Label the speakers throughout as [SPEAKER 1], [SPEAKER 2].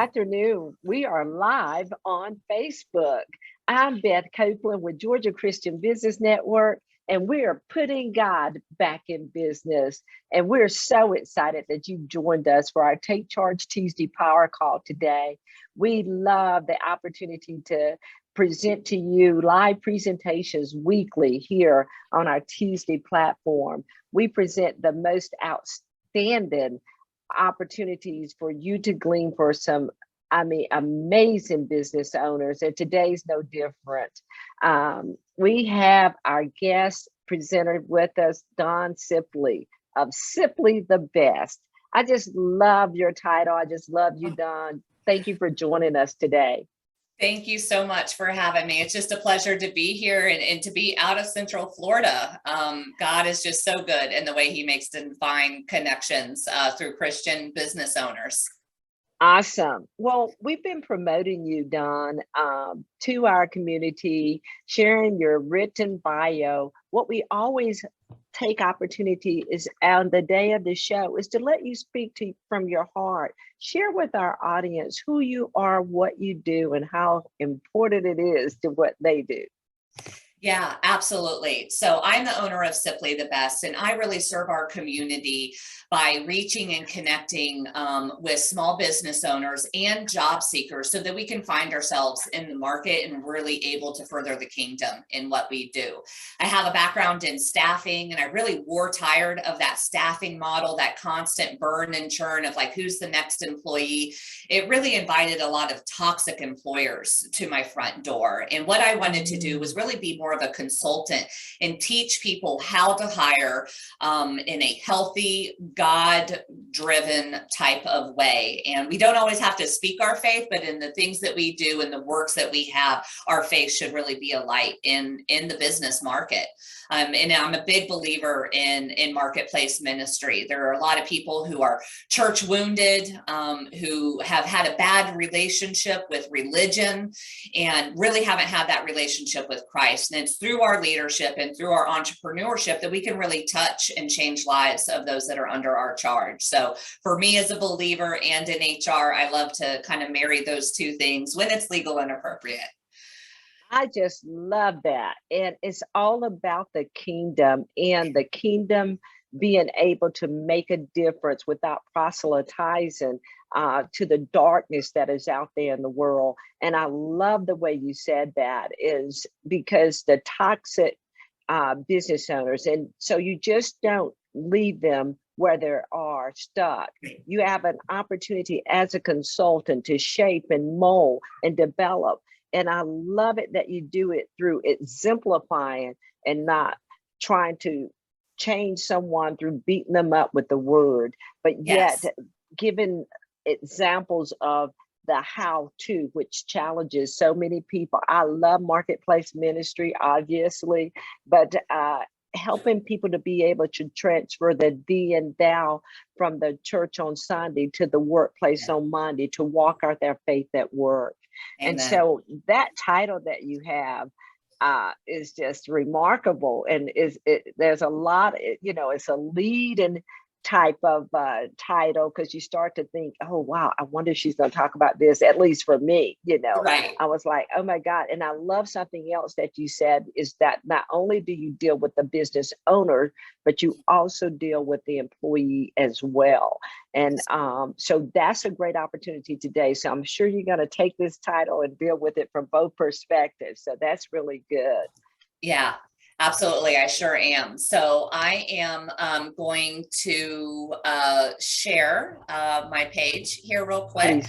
[SPEAKER 1] afternoon. We are live on Facebook. I'm Beth Copeland with Georgia Christian Business Network, and we are putting God back in business. And we're so excited that you joined us for our Take Charge Tuesday Power Call today. We love the opportunity to present to you live presentations weekly here on our Tuesday platform. We present the most outstanding opportunities for you to glean for some, amazing business owners, and today's no different. We have our guest presenter with us, Dawn Sipley of Sipley the Best. I just love your title. I just love you, Dawn. Thank you for joining us today.
[SPEAKER 2] Thank you so much for having me. It's just a pleasure to be here and to be out of Central Florida. God is just so good in the way he makes divine connections through Christian business owners.
[SPEAKER 1] Awesome. Well, we've been promoting you, Dawn, to our community, sharing your written bio. What we always take opportunity is on the day of the show is to let you speak to from your heart. Share with our audience who you are, what you do, and how important it is to what they do.
[SPEAKER 2] Yeah, absolutely. So I'm the owner of Sipley the Best, and I really serve our community by reaching and connecting with small business owners and job seekers so that we can find ourselves in the market and really able to further the kingdom in what we do. I have a background in staffing, and I really wore tired of that staffing model, that constant burn and churn of like, who's the next employee? It really invited a lot of toxic employers to my front door. And what I wanted to do was really be more of a consultant and teach people how to hire in a healthy, God-driven type of way. And we don't always have to speak our faith, but in the things that we do and the works that we have, our faith should really be a light in the business market. And I'm a big believer in marketplace ministry. There are a lot of people who are church wounded, who have had a bad relationship with religion and really haven't had that relationship with Christ. And it's through our leadership and through our entrepreneurship that we can really touch and change lives of those that are under our charge. So for me as a believer and in HR, I love to kind of marry those two things when it's legal and appropriate.
[SPEAKER 1] I just love that. And it's all about the kingdom and the kingdom being able to make a difference without proselytizing to the darkness that is out there in the world. And I love the way you said that is because the toxic business owners, and so you just don't leave them where they are stuck. You have an opportunity as a consultant to shape and mold and develop. And I love it that you do it through exemplifying and not trying to change someone through beating them up with the word, but yet giving examples of the how-to, which challenges so many people. I love marketplace ministry, obviously, but helping people to be able to transfer the thee and thou from the church on Sunday to the workplace on Monday, to walk out their faith at work. Amen. And so that title that you have is just remarkable. And there's a lot, it's a lead and type of title, because you start to think, oh, wow, I wonder if she's going to talk about this, at least for me,
[SPEAKER 2] Right.
[SPEAKER 1] I was like, oh my God. And I love something else that you said is that not only do you deal with the business owner, but you also deal with the employee as well. And so that's a great opportunity today. So I'm sure you're going to take this title and deal with it from both perspectives. So that's really good.
[SPEAKER 2] Yeah. Absolutely, I sure am. So I am going to share my page here real quick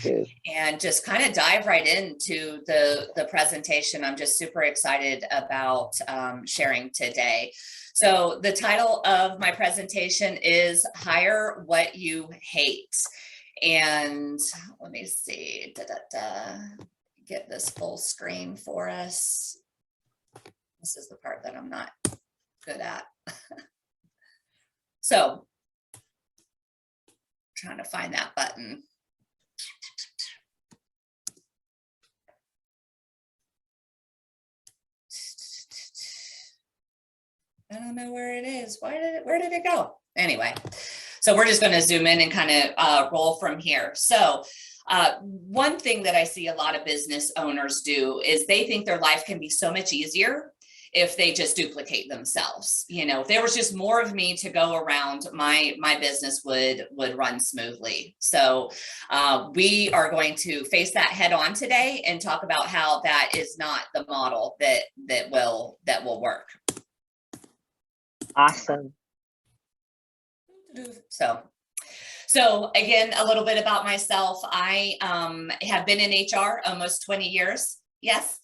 [SPEAKER 2] and just kind of dive right into the presentation. I'm just super excited about sharing today. So the title of my presentation is Hire What You Hate. And let me see, get this full screen for us. This is the part that I'm not good at. So, trying to find that button. I don't know where it is. Where did it go? Anyway, so we're just going to zoom in and kind of roll from here. So One thing that I see a lot of business owners do is they think their life can be so much easier if they just duplicate themselves. If there was just more of me to go around, my business would run smoothly. So we are going to face that head on today and talk about how that is not the model that will work.
[SPEAKER 1] Awesome.
[SPEAKER 2] So again, a little bit about myself. I have been in HR almost 20 years. Yes.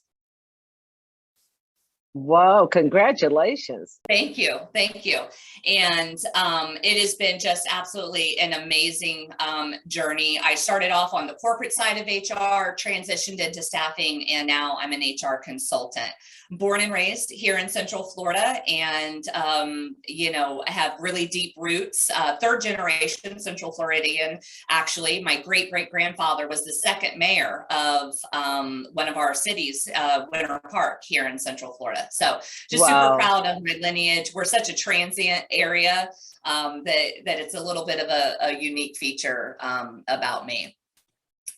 [SPEAKER 1] Whoa, congratulations.
[SPEAKER 2] Thank you. Thank you. And it has been just absolutely an amazing journey. I started off on the corporate side of HR, transitioned into staffing, and now I'm an HR consultant. Born and raised here in Central Florida, and I have really deep roots, third generation Central Floridian. Actually, my great-great-grandfather was the second mayor of one of our cities, Winter Park, here in Central Florida. So just super proud of my lineage. We're such a transient area that it's a little bit of a unique feature about me.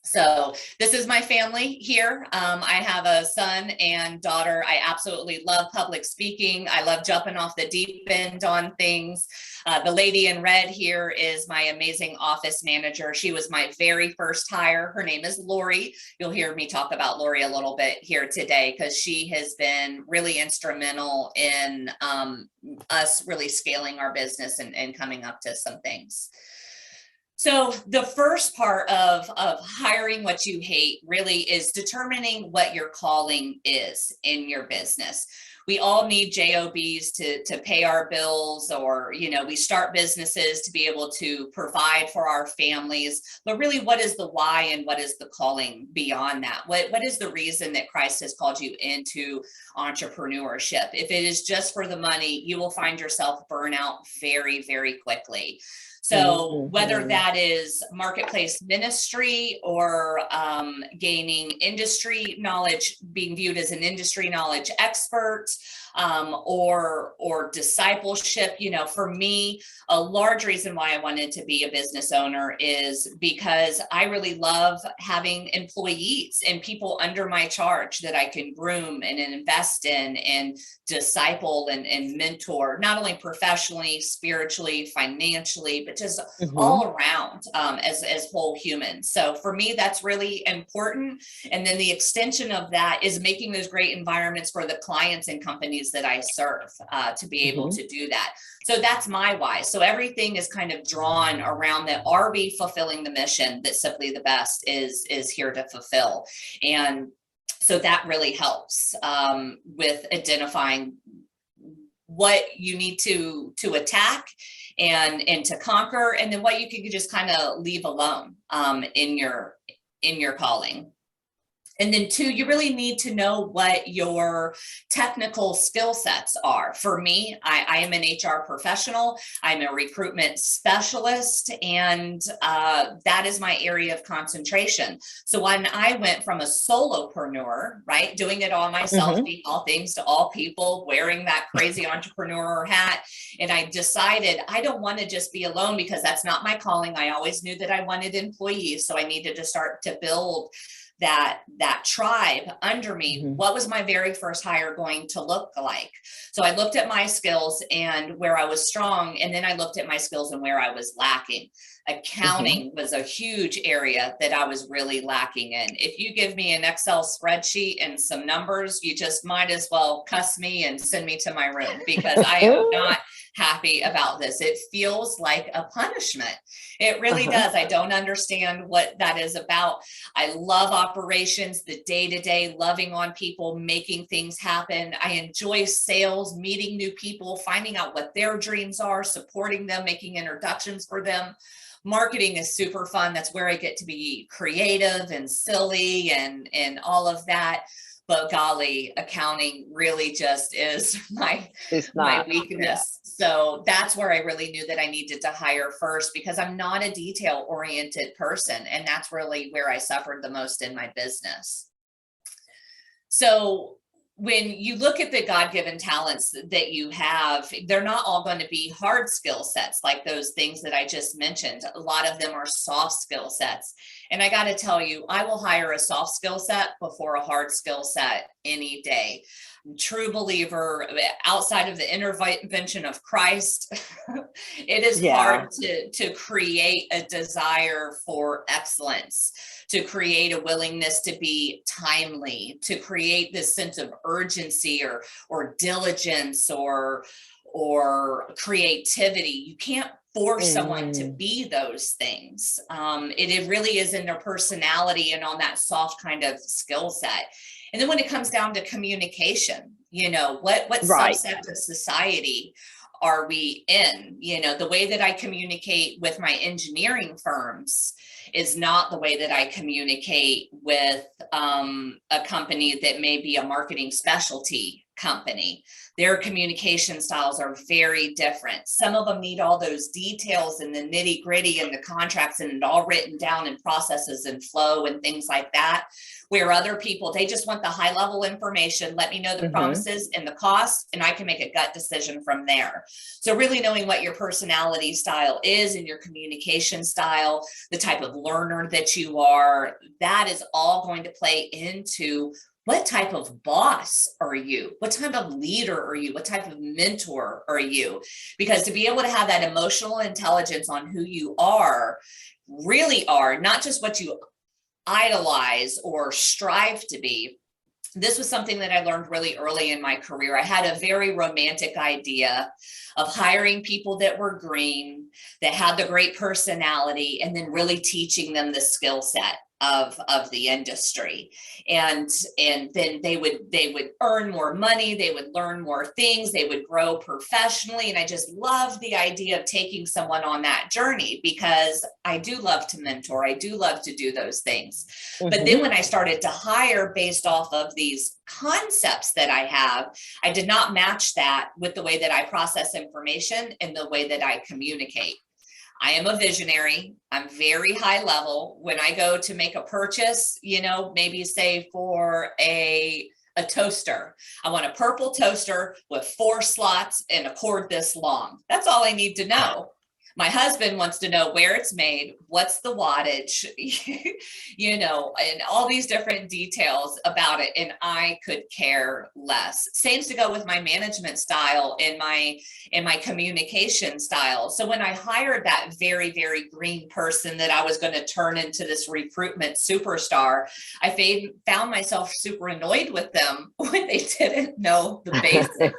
[SPEAKER 2] So this is my family here. I have a son and daughter. I absolutely love public speaking. I love jumping off the deep end on things. The lady in red here is my amazing office manager. She was my very first hire. Her name is Lori. You'll hear me talk about Lori a little bit here today because she has been really instrumental in us really scaling our business and coming up to some things. So the first part of hiring what you hate really is determining what your calling is in your business. We all need JOBs to pay our bills, or, we start businesses to be able to provide for our families. But really, what is the why and what is the calling beyond that? What is the reason that Christ has called you into entrepreneurship? If it is just for the money, you will find yourself burn out very, very quickly. So whether that is marketplace ministry or gaining industry knowledge, being viewed as an industry knowledge expert, or discipleship, for me, a large reason why I wanted to be a business owner is because I really love having employees and people under my charge that I can groom and invest in and disciple and mentor, not only professionally, spiritually, financially, but just all around as whole humans. So for me, that's really important. And then the extension of that is making those great environments for the clients and companies that I serve to be able to do that. So that's my why. So everything is kind of drawn around that. Are we fulfilling the mission that Simply the Best is here to fulfill? And so that really helps with identifying what you need to attack and to conquer, and then what you can just kind of leave alone in your calling. And then 2, you really need to know what your technical skill sets are. For me, I am an HR professional. I'm a recruitment specialist, and that is my area of concentration. So when I went from a solopreneur, right, doing it all myself, being all things to all people, wearing that crazy entrepreneur hat, and I decided I don't want to just be alone because that's not my calling. I always knew that I wanted employees, so I needed to start to build that tribe under me. What was my very first hire going to look like? So I looked at my skills and where I was strong, and then I looked at my skills and where I was lacking. Accounting was a huge area that I was really lacking in. If you give me an Excel spreadsheet and some numbers, you just might as well cuss me and send me to my room, because I am not happy about this. It feels like a punishment. It really does. I don't understand what that is about. I love operations, the day-to-day, loving on people, making things happen. I enjoy sales, meeting new people, finding out what their dreams are, supporting them, making introductions for them. Marketing is super fun. That's where I get to be creative and silly and all of that. But golly, accounting really just is my weakness. Yeah. So that's where I really knew that I needed to hire first, because I'm not a detail-oriented person. And that's really where I suffered the most in my business. So when you look at the God-given talents that you have, they're not all going to be hard skill sets like those things that I just mentioned. A lot of them are soft skill sets. And I got to tell you, I will hire a soft skill set before a hard skill set any day. True believer, outside of the intervention of Christ, it is
[SPEAKER 1] Yeah.
[SPEAKER 2] hard to create a desire for excellence, to create a willingness to be timely, to create this sense of urgency or diligence or creativity. You can't force someone to
[SPEAKER 1] Mm,
[SPEAKER 2] be those things. It really is in their personality and on that soft kind of skill set. And then when it comes down to communication, what
[SPEAKER 1] right.
[SPEAKER 2] subset of society are we in? The way that I communicate with my engineering firms is not the way that I communicate with a company that may be a marketing specialty company. Their communication styles are very different. Some of them need all those details and the nitty gritty and the contracts and it all written down in processes and flow and things like that. Where other people, they just want the high level information. Let me know the
[SPEAKER 1] Hmm.
[SPEAKER 2] promises and the cost, and I can make a gut decision from there. So really knowing what your personality style is and your communication style, the type of learner that you are, that is all going to play into what type of boss are you? What type of leader are you? What type of mentor are you? Because to be able to have that emotional intelligence on who you are, really are, not just what you idolize or strive to be. This was something that I learned really early in my career. I had a very romantic idea of hiring people that were green, that had the great personality, and then really teaching them the skill set of the industry. And then they would earn more money, they would learn more things, they would grow professionally. And I just love the idea of taking someone on that journey, because I do love to mentor, I do love to do those things. But then
[SPEAKER 1] Hmm.
[SPEAKER 2] when I started to hire based off of these concepts that I have, I did not match that with the way that I process information and the way that I communicate. I am a visionary. I'm very high level. When I go to make a purchase, maybe say for a toaster, I want a purple toaster with 4 slots and a cord this long. That's all I need to know. My husband wants to know where it's made, what's the wattage, and all these different details about it. And I could care less. Same to go with my management style and my communication style. So when I hired that very, very green person that I was going to turn into this recruitment superstar, I found myself super annoyed with them when they didn't know the basics.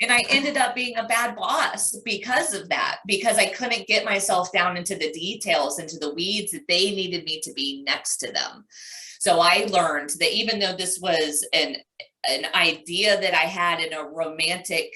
[SPEAKER 2] And I ended up being a bad boss because of that, because I couldn't get myself down into the details, into the weeds that they needed me to be next to them. So I learned that even though this was an idea that I had in a romantic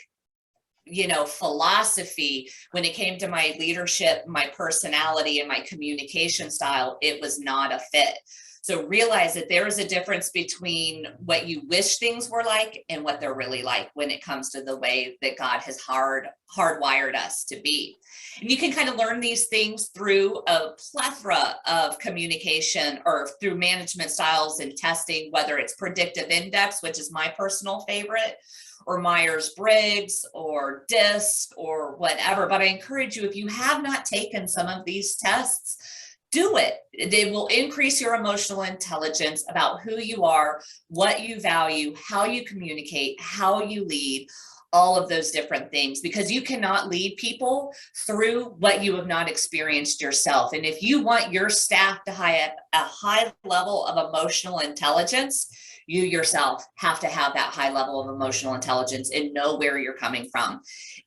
[SPEAKER 2] philosophy, when it came to my leadership, my personality, and my communication style, it was not a fit. So realize that there is a difference between what you wish things were like and what they're really like when it comes to the way that God has hardwired us to be. And you can kind of learn these things through a plethora of communication or through management styles and testing, whether it's predictive index, which is my personal favorite, or Myers-Briggs or DISC or whatever. But I encourage you, if you have not taken some of these tests, do it. They will increase your emotional intelligence about who you are, what you value, how you communicate, how you lead, all of those different things, because you cannot lead people through what you have not experienced yourself. And if you want your staff to have a high level of emotional intelligence, you yourself have to have that high level of emotional intelligence and know where you're coming from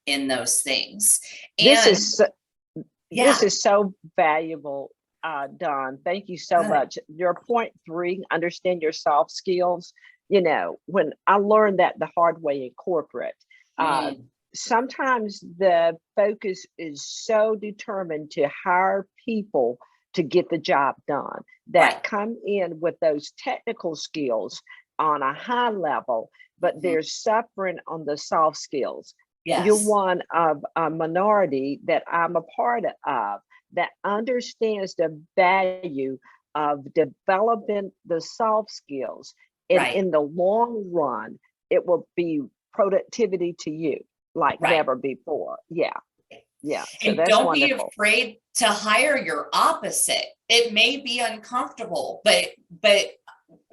[SPEAKER 2] in those things.
[SPEAKER 1] This
[SPEAKER 2] And
[SPEAKER 1] is so- this
[SPEAKER 2] yeah,
[SPEAKER 1] is so valuable, Dawn. Thank you so
[SPEAKER 2] good.
[SPEAKER 1] much. Your point 3, understand your soft skills. When I learned that the hard way in corporate, uh,
[SPEAKER 2] Mm,
[SPEAKER 1] sometimes the focus is so determined to hire people to get the job done
[SPEAKER 2] right.
[SPEAKER 1] that come in with those technical skills on a high level, but
[SPEAKER 2] Mhm.
[SPEAKER 1] they're suffering on the soft skills. You're
[SPEAKER 2] Yes.
[SPEAKER 1] one of a minority that I'm a part of that understands the value of developing the soft skills. And
[SPEAKER 2] Right.
[SPEAKER 1] in the long run, it will be productivity to you like
[SPEAKER 2] Right.
[SPEAKER 1] never before. Yeah. Yeah. So
[SPEAKER 2] And
[SPEAKER 1] that's
[SPEAKER 2] don't be
[SPEAKER 1] wonderful.
[SPEAKER 2] afraid to hire your opposite. It may be uncomfortable, but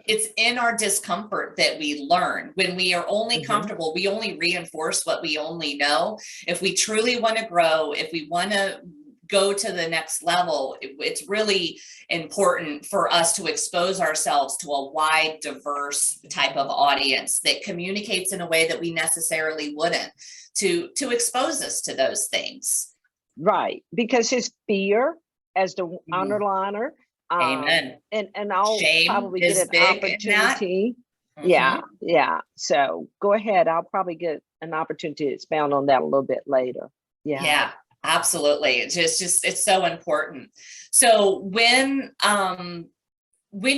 [SPEAKER 2] it's in our discomfort that we learn. When we are only comfortable, we only reinforce what we only know. If we truly want to grow, if we want to go to the next level, it's really important for us to expose ourselves to a wide, diverse type of audience that communicates in a way that we necessarily wouldn't, to expose us to those things.
[SPEAKER 1] Right. Because his fear as the
[SPEAKER 2] Mhm.
[SPEAKER 1] underliner,
[SPEAKER 2] Amen.
[SPEAKER 1] and I'll
[SPEAKER 2] Shame
[SPEAKER 1] probably get
[SPEAKER 2] is
[SPEAKER 1] an
[SPEAKER 2] big in that.
[SPEAKER 1] opportunity.
[SPEAKER 2] Mhm.
[SPEAKER 1] Yeah, yeah. So go ahead. I'll probably get an opportunity to expound on that a little bit later. Yeah.
[SPEAKER 2] Yeah, absolutely. It's just it's so important. So when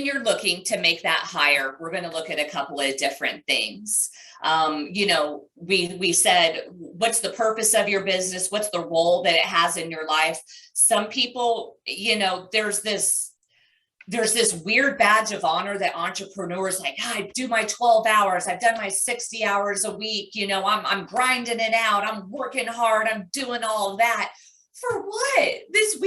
[SPEAKER 2] you're looking to make that hire, we're going to look at a couple of different things. You know, we said, what's the purpose of your business? What's the role that it has in your life? Some people, you know, there's this weird badge of honor that entrepreneurs like, I do my 12 hours. I've done my 60 hours a week. You know, I'm grinding it out. I'm working hard. I'm doing all that. For what? This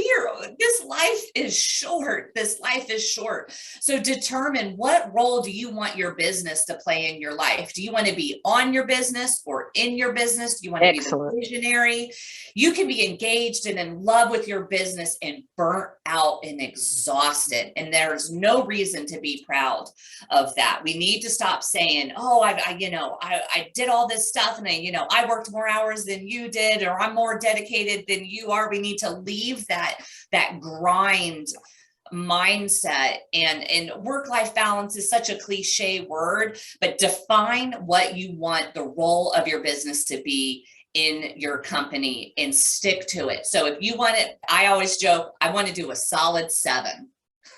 [SPEAKER 2] life is short. This life is short. So determine, what role do you want your business to play in your life? Do you want to be on your business or in your business? Do you want to be the
[SPEAKER 1] Excellent.
[SPEAKER 2] visionary? You can be engaged and in love with your business and burnt out and exhausted. And there's no reason to be proud of that. We need to stop saying, oh, I did all this stuff and I worked more hours than you did, or I'm more dedicated than you are. We need to leave that grind mindset. And work-life balance is such a cliche word, but define what you want the role of your business to be in your company and stick to it. So if you want it, I always joke, I want to do a solid 7.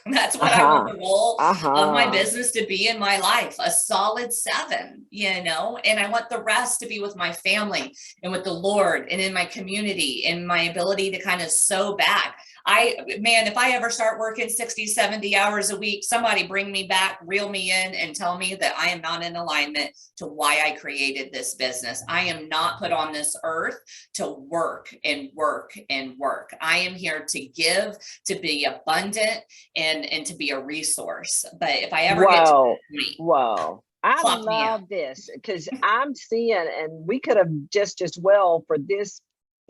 [SPEAKER 2] That's what I want
[SPEAKER 1] Uh-huh.
[SPEAKER 2] the role of my
[SPEAKER 1] Uh-huh.
[SPEAKER 2] business to be in my life, a solid 7, and I want the rest to be with my family and with the Lord and in my community and my ability to kind of sow back. If I ever start working 60, 70 hours a week, somebody bring me back, reel me in, and tell me that I am not in alignment to why I created this business. I am not put on this earth to work and work and work. I am here to give, to be abundant, and to be a resource. But if I ever get to
[SPEAKER 1] Whoa.
[SPEAKER 2] me,
[SPEAKER 1] Whoa. I
[SPEAKER 2] clock me out.
[SPEAKER 1] love this because I'm seeing, and we could have just as well for this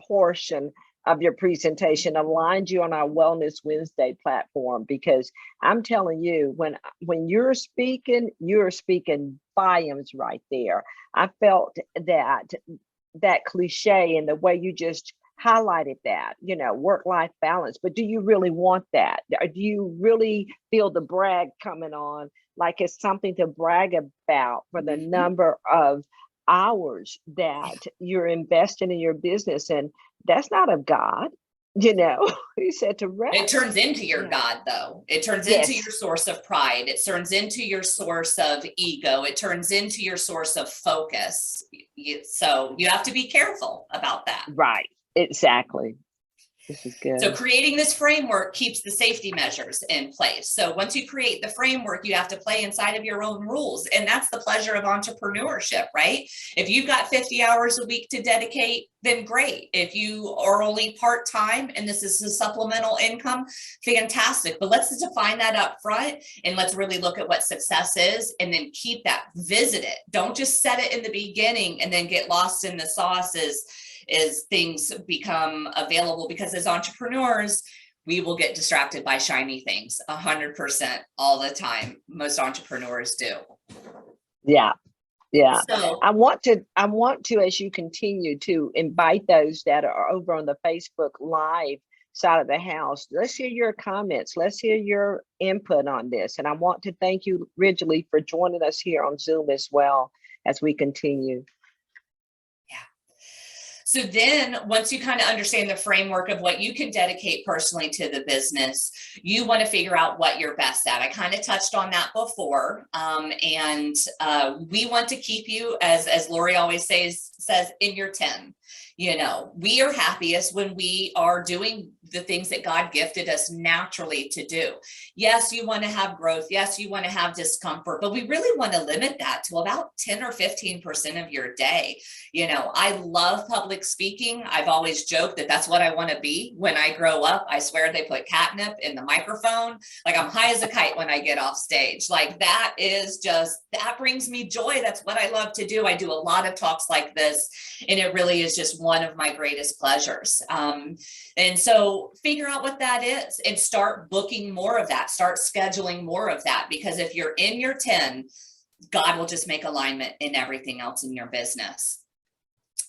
[SPEAKER 1] portion of your presentation aligned you on our Wellness Wednesday platform, because I'm telling you, when you're speaking volumes right there. I felt that cliche and the way you just highlighted that, work-life balance. But do you really want that? Or do you really feel the brag coming on, like it's something to brag about for the
[SPEAKER 2] Mhm.
[SPEAKER 1] number of hours that you're investing in your business? And that's not of God, He said to
[SPEAKER 2] It
[SPEAKER 1] rest.
[SPEAKER 2] turns into your
[SPEAKER 1] Yeah.
[SPEAKER 2] God, though. It turns into
[SPEAKER 1] Yes.
[SPEAKER 2] your source of pride. It turns into your source of ego. It turns into your source of focus. So you have to be careful about that.
[SPEAKER 1] Right. Exactly. This is
[SPEAKER 2] So
[SPEAKER 1] good.
[SPEAKER 2] creating this framework keeps the safety measures in place. So once you create the framework, you have to play inside of your own rules. And that's the pleasure of entrepreneurship, right? If you've got 50 hours a week to dedicate, then great. If you are only part-time and this is a supplemental income, fantastic. But let's define that up front and let's really look at what success is, and then keep that, visit it. Don't just set it in the beginning and then get lost in the sauces as things become available, because as entrepreneurs, we will get distracted by shiny things 100% all the time. Most entrepreneurs do.
[SPEAKER 1] Yeah. Yeah.
[SPEAKER 2] So
[SPEAKER 1] I want to, as you continue, to invite those that are over on the Facebook Live side of the house. Let's hear your comments. Let's hear your input on this. And I want to thank you, Ridgely, for joining us here on Zoom as well as we continue.
[SPEAKER 2] So then once you kind of understand the framework of what you can dedicate personally to the business, you want to figure out what you're best at. I kind of touched on that before. We want to keep you, as Lori always says, in your 10. We are happiest when we are doing the things that God gifted us naturally to do. Yes, you want to have growth. Yes, you want to have discomfort, but we really want to limit that to about 10 or 15% of your day. You know, I love public speaking. I've always joked that that's what I want to be when I grow up. I swear they put catnip in the microphone. Like, I'm high as a kite when I get off stage. Like, that brings me joy. That's what I love to do. I do a lot of talks like this, and it really is just one of my greatest pleasures. And so figure out what that is and start booking more of that, start scheduling more of that, because if you're in your 10, God will just make alignment in everything else in your business.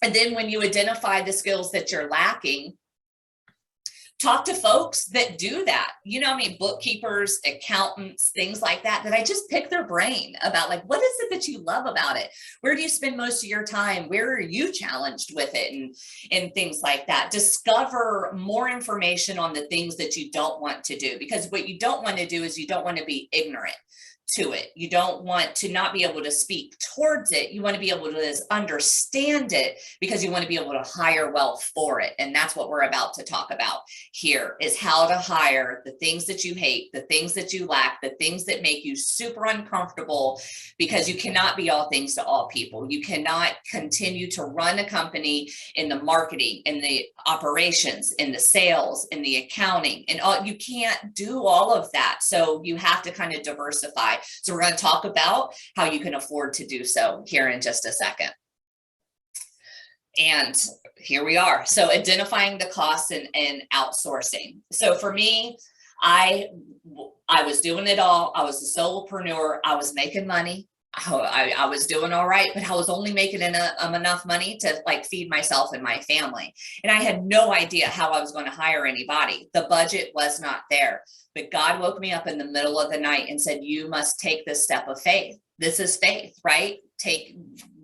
[SPEAKER 2] And then when you identify the skills that you're lacking, talk to folks that do that. You know, I mean, bookkeepers, accountants, things like that, that I just pick their brain about, like, what is it that you love about it? Where do you spend most of your time? Where are you challenged with it? And things like that. Discover more information on the things that you don't want to do, because what you don't want to do is you don't want to be ignorant to it. You don't want to not be able to speak towards it. You want to be able to understand it, because you want to be able to hire well for it. And that's what we're about to talk about here, is how to hire the things that you hate, the things that you lack, the things that make you super uncomfortable, because you cannot be all things to all people. You cannot continue to run a company in the marketing, in the operations, in the sales, in the accounting, and all. You can't do all of that. So you have to kind of diversify. So we're going to talk about how you can afford to do so here in just a second. And here we are. So identifying the costs and outsourcing. So for me, I was doing it all. I was a solopreneur. I was making money. I was doing all right, but I was only making enough money to, like, feed myself and my family. And I had no idea how I was going to hire anybody. The budget was not there. But God woke me up in the middle of the night and said, you must take this step of faith. This is faith, right?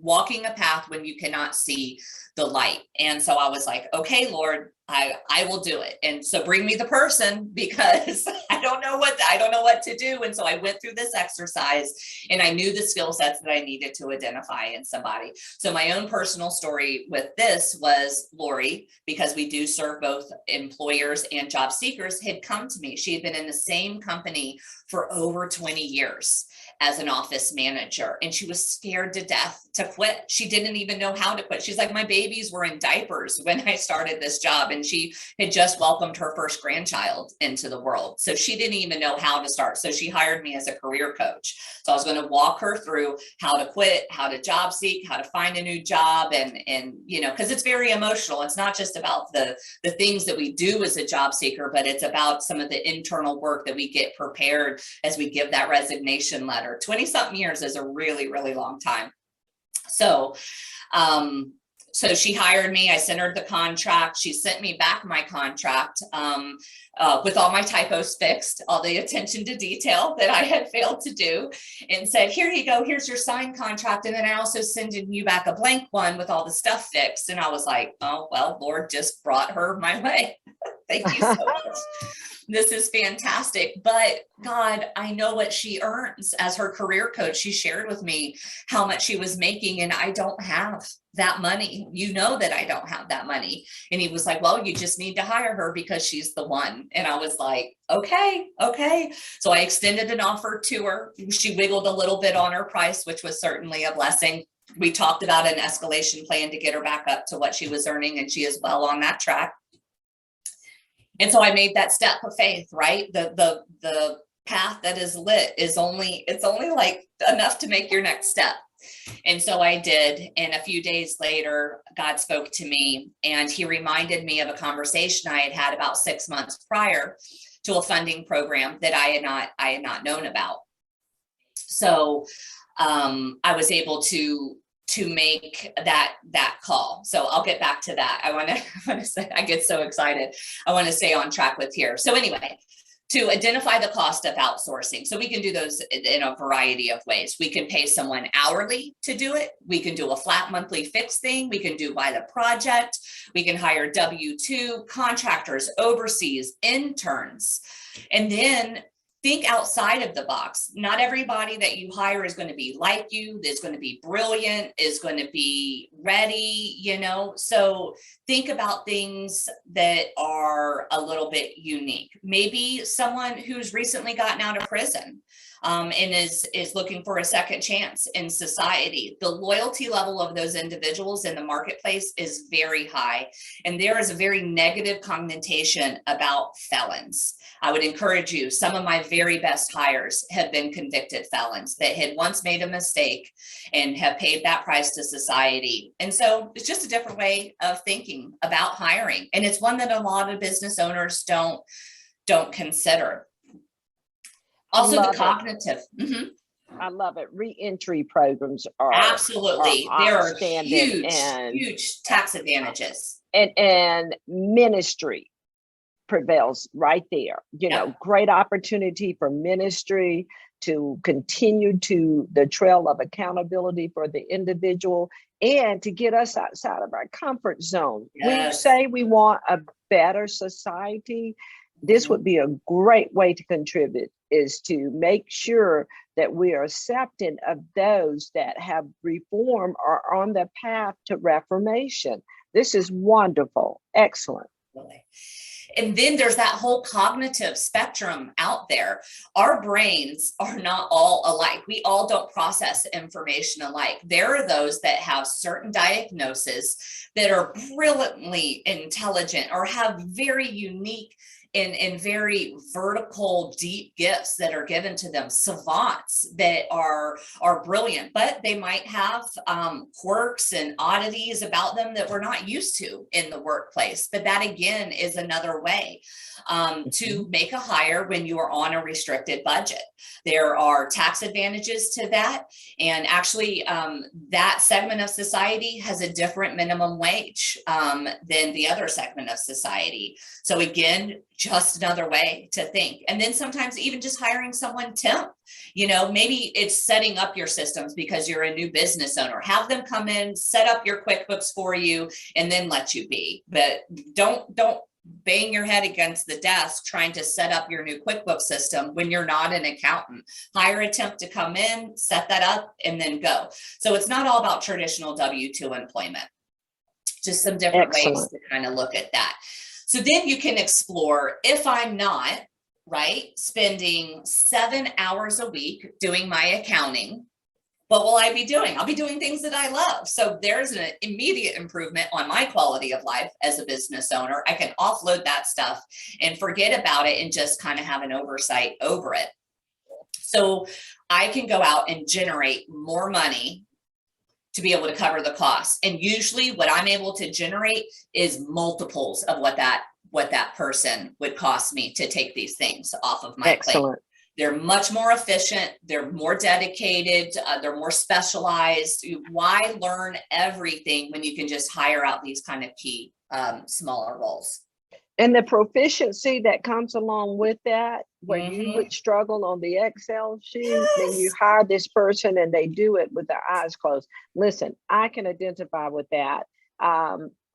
[SPEAKER 2] Walking a path when you cannot see the light. And so I was like, okay, Lord, I will do it. And so bring me the person, because I don't know what to do. And so I went through this exercise, and I knew the skill sets that I needed to identify in somebody. So my own personal story with this was Lori, because we do serve both employers and job seekers, had come to me. She had been in the same company for over 20 years as an office manager, and she was scared to death to quit. She didn't even know how to quit. She's like, my babies were in diapers when I started this job, and she had just welcomed her first grandchild into the world. So she didn't even know how to start. So she hired me as a career coach. So I was going to walk her through how to quit, how to job seek, how to find a new job. And you know, because it's very emotional. It's not just about the things that we do as a job seeker, but it's about some of the internal work that we get prepared as we give that resignation letter. 20 something years is a really, really long time. So, so she hired me. I sent her the contract. She sent me back my contract with all my typos fixed, all the attention to detail that I had failed to do, and said, here you go. Here's your signed contract. And then I also send you back a blank one with all the stuff fixed. And I was like, oh, well, Lord just brought her my way. Thank you so much. This is fantastic. But God, I know what she earns as her career coach. She shared with me how much she was making, and I don't have that money. You know that I don't have that money. And he was like, well, you just need to hire her because she's the one. And I was like, okay. So I extended an offer to her. She wiggled a little bit on her price, which was certainly a blessing. We talked about an escalation plan to get her back up to what she was earning, and she is well on that track. And so I made that step of faith, right? The path that is lit is it's only like enough to make your next step. And so I did. And a few days later, God spoke to me, and he reminded me of a conversation I had about 6 months prior to a funding program that I had not known about. So I was able to make that call. So I'll get back to that. I want to say, I get so excited. I want to stay on track with here. So anyway, to identify the cost of outsourcing. So we can do those in a variety of ways. We can pay someone hourly to do it. We can do a flat monthly fixed thing. We can do by the project. We can hire W-2 contractors, overseas, interns. And then think outside of the box. Not everybody that you hire is going to be like you, is going to be brilliant, is going to be ready, you know? So think about things that are a little bit unique. Maybe someone who's recently gotten out of prison, and is looking for a second chance in society. The loyalty level of those individuals in the marketplace is very high, and there is a very negative connotation about felons. I would encourage you, some of my very best hires have been convicted felons that had once made a mistake and have paid that price to society. And so it's just a different way of thinking about hiring. And it's one that a lot of business owners don't consider. Also, the cognitive.
[SPEAKER 1] I love it. Re-entry programs are
[SPEAKER 2] absolutely. There are
[SPEAKER 1] and
[SPEAKER 2] huge tax advantages.
[SPEAKER 1] And ministry prevails right there. You know, great opportunity for ministry to continue to the trail of accountability for the individual and to get us outside of our comfort zone. We say we want a better society. This would be a great way to contribute, is to make sure that we are accepting of those that have reformed or are on the path to reformation. This is wonderful. Excellent.
[SPEAKER 2] And then there's that whole cognitive spectrum out there. Our brains are not all alike. We all don't process information alike. There are those that have certain diagnoses that are brilliantly intelligent or have very unique and very vertical, deep gifts that are given to them, savants that are brilliant, but they might have quirks and oddities about them that we're not used to in the workplace. But that again is another way to make a hire when you are on a restricted budget. There are tax advantages to that. And actually that segment of society has a different minimum wage than the other segment of society. So again, just another way to think. And then sometimes even just hiring someone temp, you know, maybe it's setting up your systems because you're a new business owner. Have them come in, set up your QuickBooks for you, and then let you be. But don't bang your head against the desk trying to set up your new QuickBooks system when you're not an accountant. Hire a temp to come in, set that up, and then go. So it's not all about traditional W-2 employment. Just some different ways to kind of look at that. So then you can explore, if I'm not, right, spending 7 hours a week doing my accounting, what will I be doing? I'll be doing things that I love. So there's an immediate improvement on my quality of life as a business owner. I can offload that stuff and forget about it and just kind of have an oversight over it. So I can go out and generate more money to be able to cover the costs. And usually what I'm able to generate is multiples of what that person would cost me to take these things off of my plate. They're much more efficient. They're more dedicated. They're more specialized. Why learn everything when you can just hire out these kind of key smaller roles?
[SPEAKER 1] And the proficiency that comes along with that, where you would struggle on the Excel sheet, then you hire this person and they do it with their eyes closed. Listen, I can identify with that.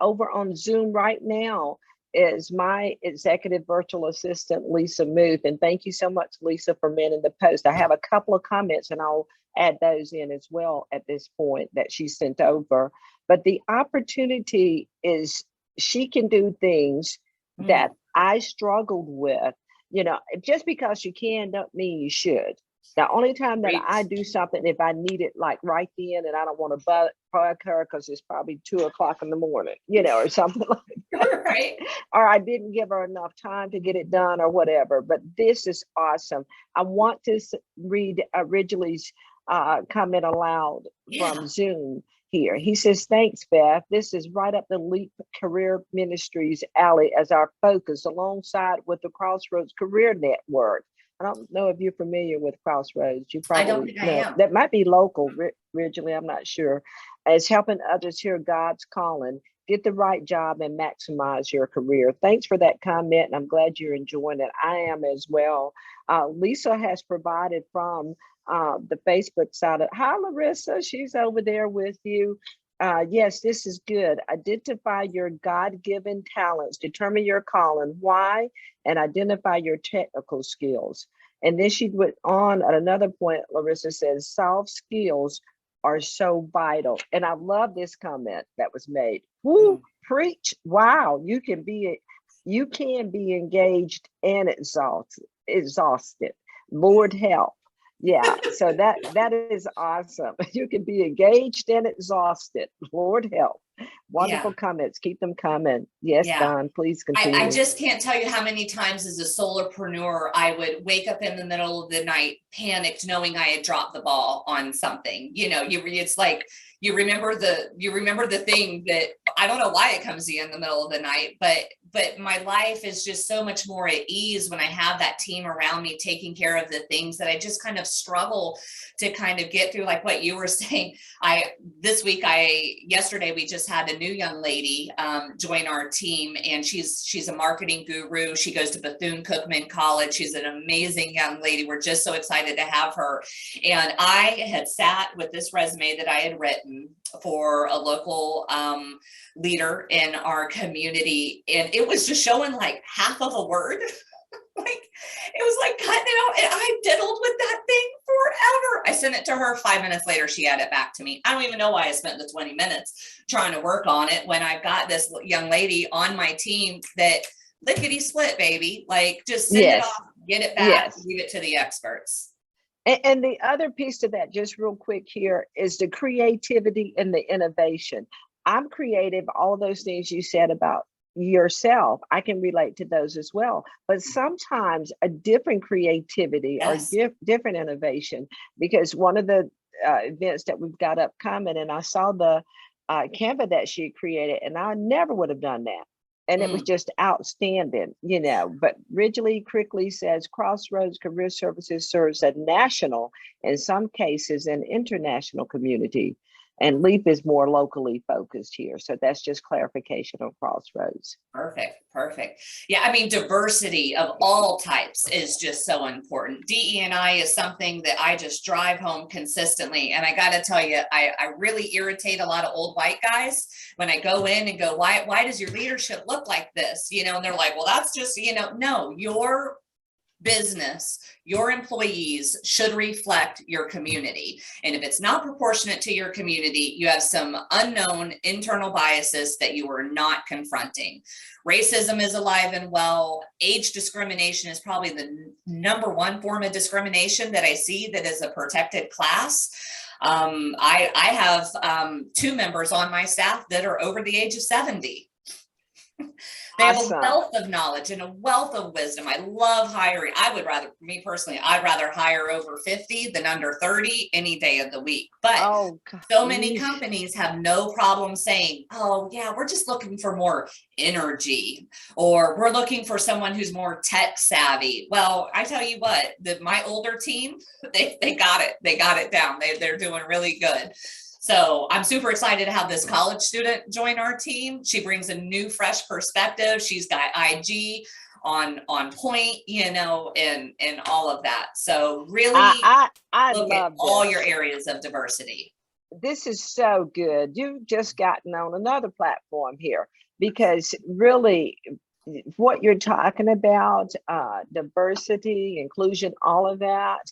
[SPEAKER 1] Over on Zoom right now is my executive virtual assistant, Lisa Muth. And thank you so much, Lisa, for manning the post. I have a couple of comments and I'll add those in as well at this point that she sent over. But the opportunity is she can do things that I struggled with. You know, just because you can don't mean you should. The only time that I do something, if I need it like right then and I don't want to bug her because it's probably 2 o'clock in the morning, you know, or something like that.
[SPEAKER 2] Right.
[SPEAKER 1] Or I didn't give her enough time to get it done or whatever. But this is awesome. I want to read Ridgely's comment aloud from Zoom here. He says, thanks, Beth. This is right up the Leap Career Ministries alley as our focus alongside with the Crossroads Career Network. I don't know if you're familiar with Crossroads. You probably
[SPEAKER 2] I don't think I am.
[SPEAKER 1] That might be local, originally, I'm not sure. It's helping others hear God's calling, get the right job, and maximize your career. Thanks for that comment, and I'm glad you're enjoying it. I am as well. Lisa has provided from the Facebook side. Hi, Larissa. She's over there with you. Yes, this is good. Identify your God-given talents, determine your calling, why, and identify your technical skills. And then she went on at another point, Larissa says, soft skills are so vital. And I love this comment that was made. Woo,
[SPEAKER 2] Mm.
[SPEAKER 1] preach. Wow, you can be engaged and exhausted. Lord help. Yeah, so that is awesome. You can be engaged and exhausted. Lord help.
[SPEAKER 2] Yeah,
[SPEAKER 1] Wonderful comments. Keep them coming. Yes,
[SPEAKER 2] yeah.
[SPEAKER 1] Don, please
[SPEAKER 2] I
[SPEAKER 1] continue.
[SPEAKER 2] just can't tell you how many times as a solopreneur I would wake up in the middle of the night panicked knowing I had dropped the ball on something. It's like you remember the thing that I don't know why it comes to you in the middle of the night, but my life is just so much more at ease when I have that team around me taking care of the things that I just kind of struggle to kind of get through, like what you were saying. Yesterday we just had a new young lady join our team, and she's a marketing guru. She goes to Bethune-Cookman College. She's an amazing young lady. We're just so excited to have her. And I had sat with this resume that I had written for a local leader in our community, and it was just showing like half of a word. Like it was like cutting it out, and I diddled with that thing forever. I sent it to her. 5 minutes later, she had it back to me. I don't even know why I spent the 20 minutes trying to work on it when I've got this young lady on my team that lickety split, baby. Like just send it
[SPEAKER 1] Yes,
[SPEAKER 2] off, get it back,
[SPEAKER 1] yes.
[SPEAKER 2] leave it to the experts.
[SPEAKER 1] And the other piece to that, just real quick here, is the creativity and the innovation. I'm creative, all of those things you said about yourself, I can relate to those as well. But sometimes a different creativity or
[SPEAKER 2] Yes.
[SPEAKER 1] different innovation, because one of the events that we've got upcoming, and I saw the Canva that she created, and I never would have done that. And it was
[SPEAKER 2] Mm.
[SPEAKER 1] just outstanding, But Ridgely Crickley says Crossroads Career Services serves a national, in some cases, an international community, and LEAP is more locally focused here. So that's just clarification on Crossroads.
[SPEAKER 2] Perfect. Perfect. Yeah. I mean, diversity of all types is just so important. DE&I is something that I just drive home consistently. And I got to tell you, I really irritate a lot of old white guys when I go in and go, why does your leadership look like this? And they're like, well, that's just, no, your business, your employees should reflect your community. And if it's not proportionate to your community, you have some unknown internal biases that you are not confronting. Racism is alive and well. Age discrimination is probably the number one form of discrimination that I see that is a protected class. I have two members on my staff that are over the age of 70. They have a
[SPEAKER 1] Awesome.
[SPEAKER 2] wealth of knowledge and a wealth of wisdom. I love hiring. Me personally, I'd rather hire over 50 than under 30 any day of the week. But
[SPEAKER 1] Oh,
[SPEAKER 2] so many companies have no problem saying, oh, yeah, we're just looking for more energy, or we're looking for someone who's more tech savvy. Well, I tell you what, my older team, they got it. They got it down. They're doing really good. So I'm super excited to have this college student join our team. She brings a new, fresh perspective. She's got IG on point, and all of that. So really
[SPEAKER 1] I
[SPEAKER 2] look at
[SPEAKER 1] love
[SPEAKER 2] all your
[SPEAKER 1] this.
[SPEAKER 2] areas of diversity.
[SPEAKER 1] This is so good. You've just gotten on another platform here, because really what you're talking about, diversity, inclusion, all of that,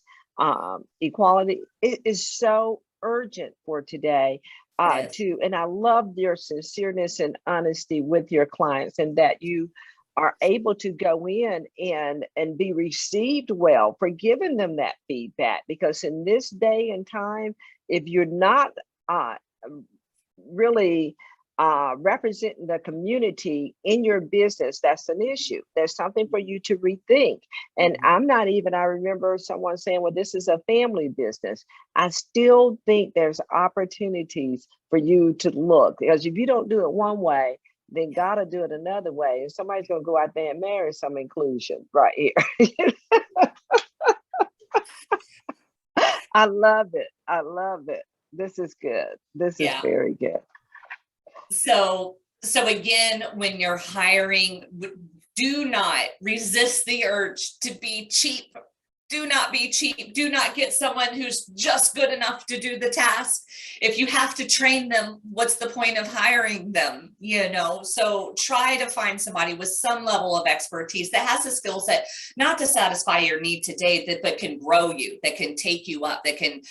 [SPEAKER 1] equality, it is so urgent for today.
[SPEAKER 2] Yes.
[SPEAKER 1] And I love your sincereness and honesty with your clients, and that you are able to go in and be received well for giving them that feedback, because in this day and time, if you're not uh, really representing the community in your business, that's an issue. There's something for you to rethink. And I remember someone saying, well, this is a family business. I still think there's opportunities for you to look, because if you don't do it one way, then gotta do it another way. And somebody's gonna go out there and marry some inclusion right here. I love it. I love it. This is good. This is
[SPEAKER 2] Yeah.
[SPEAKER 1] very good.
[SPEAKER 2] So again, when you're hiring, do not resist the urge to be cheap. Do not be cheap. Do not get someone who's just good enough to do the task. If you have to train them, what's the point of hiring them? So try to find somebody with some level of expertise that has a skill set, not to satisfy your need today, but can grow you, that can take you up, that can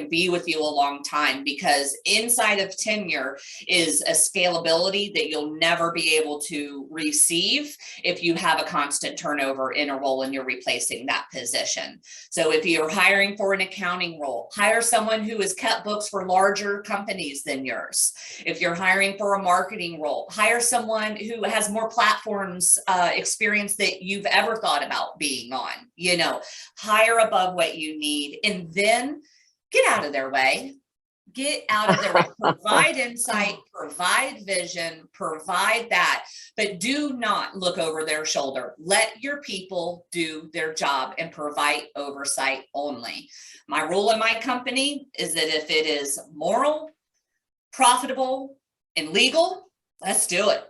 [SPEAKER 2] be with you a long time, because inside of tenure is a scalability that you'll never be able to receive if you have a constant turnover in a role and you're replacing that position. So if you're hiring for an accounting role, hire someone who has kept books for larger companies than yours. If you're hiring for a marketing role, hire someone who has more platforms experience that you've ever thought about being on. Hire above what you need, and then get out of their way. Get out of their way. Provide insight, provide vision, provide that, but do not look over their shoulder. Let your people do their job and provide oversight only. My rule in my company is that if it is moral, profitable, and legal, let's do it.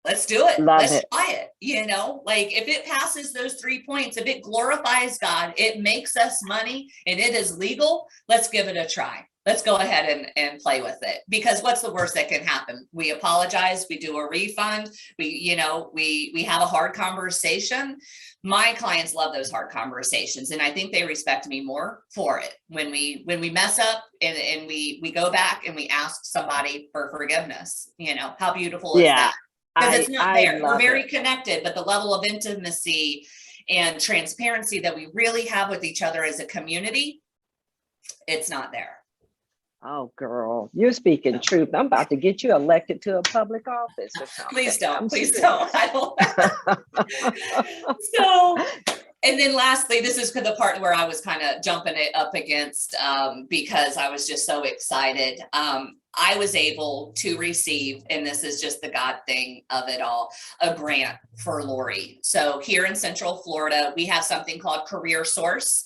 [SPEAKER 2] Let's do it. Let's try it. If it passes those 3 points, if it glorifies God, it makes us money, and it is legal, let's give it a try. Let's go ahead and play with it, because what's the worst that can happen? We apologize. We do a refund. We have a hard conversation. My clients love those hard conversations, and I think they respect me more for it. When we mess up and we go back and we ask somebody for forgiveness, how beautiful is that? Because it's not there. We're very connected, but the level of intimacy and transparency that we really have with each other as a community, it's not there.
[SPEAKER 1] Oh, girl, you're speaking truth. I'm about to get you elected to a public office or something.
[SPEAKER 2] Please don't. Please don't. I don't. So, and then lastly, this is the part where I was kind of jumping it up against because I was just so excited. I was able to receive, and this is just the God thing of it all, a grant for Lori. So here in Central Florida, we have something called Career Source.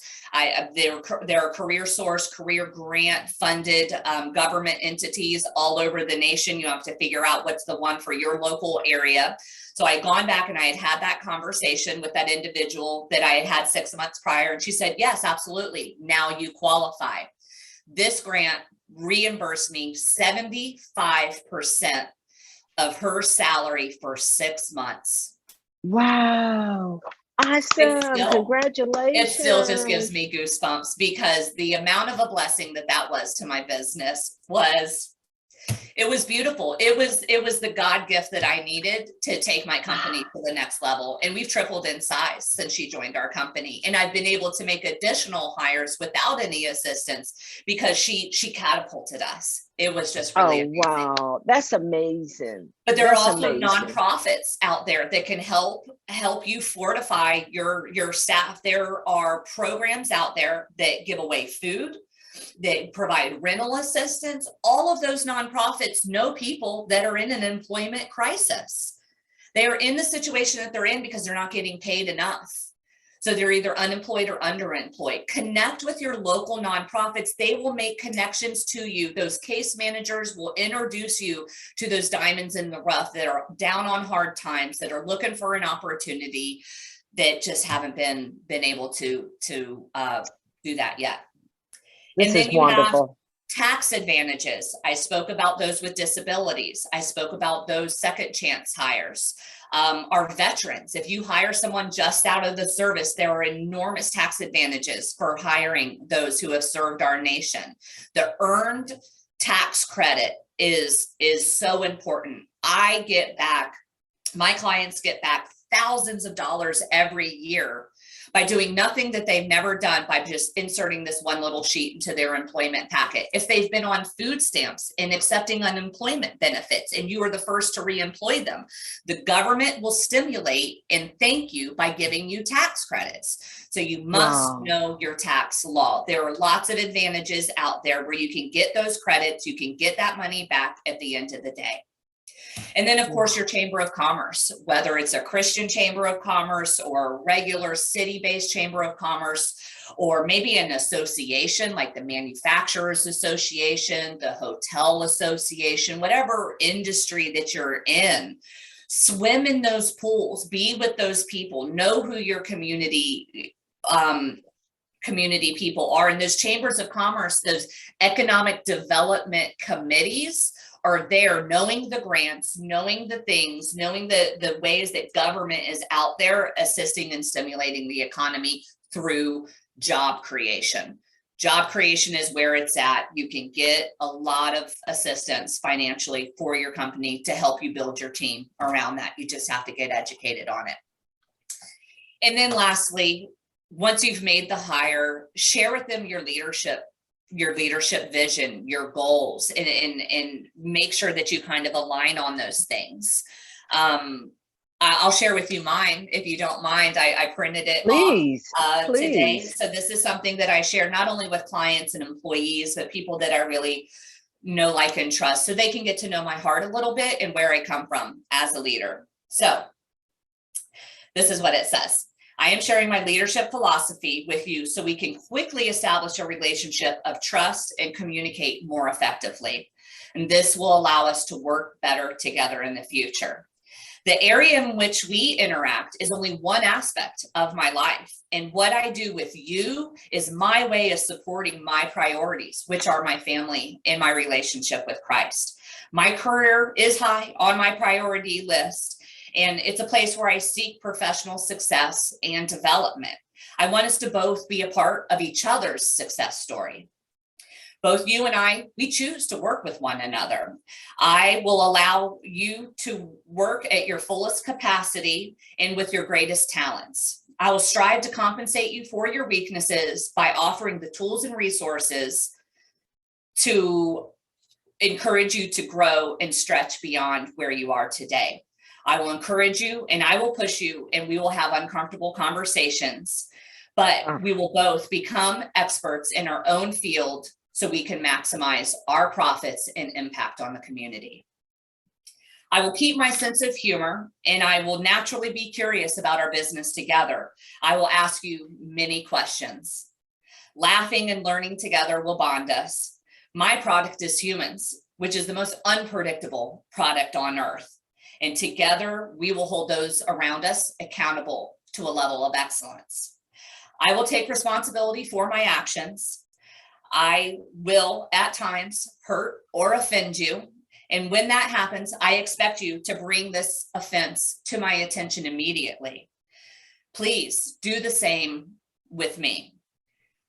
[SPEAKER 2] There are Career Source, career grant funded government entities all over the nation. You have to figure out what's the one for your local area. So I had gone back and I had that conversation with that individual that I had 6 months prior. And she said, yes, absolutely. Now you qualify. This grant reimbursed me 75% of her salary for 6 months.
[SPEAKER 1] Wow. Awesome. Congratulations.
[SPEAKER 2] It still just gives me goosebumps, because the amount of a blessing that was to my business was beautiful. It was the God gift that I needed to take my company to the next level. And we've tripled in size since she joined our company. And I've been able to make additional hires without any assistance because she catapulted us. It was just really amazing.
[SPEAKER 1] Wow. That's amazing.
[SPEAKER 2] But there are also nonprofits out there that can help you fortify your staff. There are programs out there that give away food, that provide rental assistance. All of those nonprofits know people that are in an employment crisis. They are in the situation that they're in because they're not getting paid enough. So they're either unemployed or underemployed. Connect with your local nonprofits. They will make connections to you. Those case managers will introduce you to those diamonds in the rough that are down on hard times, that are looking for an opportunity, that just haven't been able to do that yet.
[SPEAKER 1] This is wonderful.
[SPEAKER 2] Tax advantages. I spoke about those with disabilities. I spoke about those second chance hires. Our veterans, if you hire someone just out of the service, there are enormous tax advantages for hiring those who have served our nation. The earned tax credit is so important. My clients get back thousands of dollars every year by doing nothing that they've never done, by just inserting this one little sheet into their employment packet. If they've been on food stamps and accepting unemployment benefits and you are the first to reemploy them, the government will stimulate and thank you by giving you tax credits. So you must know your tax law. There are lots of advantages out there where you can get those credits, you can get that money back at the end of the day. And then, of course, your Chamber of Commerce, whether it's a Christian Chamber of Commerce or a regular city-based Chamber of Commerce, or maybe an association like the Manufacturers Association, the Hotel Association, whatever industry that you're in, swim in those pools, be with those people, know who your community community people are. And those chambers of commerce, those economic development committees are there, knowing the grants, knowing the things, knowing the ways that government is out there assisting and stimulating the economy through job creation. Job creation is where it's at. You can get a lot of assistance financially for your company to help you build your team around that. You just have to get educated on it. And then lastly, once you've made the hire, share with them your leadership vision, your goals, and make sure that you kind of align on those things. I'll share with you mine, if you don't mind. I printed it off today. So this is something that I share not only with clients and employees, but people that I really know, like, and trust, so they can get to know my heart a little bit and where I come from as a leader. So this is what it says. I am sharing my leadership philosophy with you so we can quickly establish a relationship of trust and communicate more effectively. And this will allow us to work better together in the future. The area in which we interact is only one aspect of my life. And what I do with you is my way of supporting my priorities, which are my family and my relationship with Christ. My career is high on my priority list, and it's a place where I seek professional success and development. I want us to both be a part of each other's success story. Both you and I, we choose to work with one another. I will allow you to work at your fullest capacity and with your greatest talents. I will strive to compensate you for your weaknesses by offering the tools and resources to encourage you to grow and stretch beyond where you are today. I will encourage you and I will push you, and we will have uncomfortable conversations, but we will both become experts in our own field so we can maximize our profits and impact on the community. I will keep my sense of humor, and I will naturally be curious about our business together. I will ask you many questions. Laughing and learning together will bond us. My product is humans, which is the most unpredictable product on earth. And together, we will hold those around us accountable to a level of excellence. I will take responsibility for my actions. I will, at times, hurt or offend you. And when that happens, I expect you to bring this offense to my attention immediately. Please do the same with me.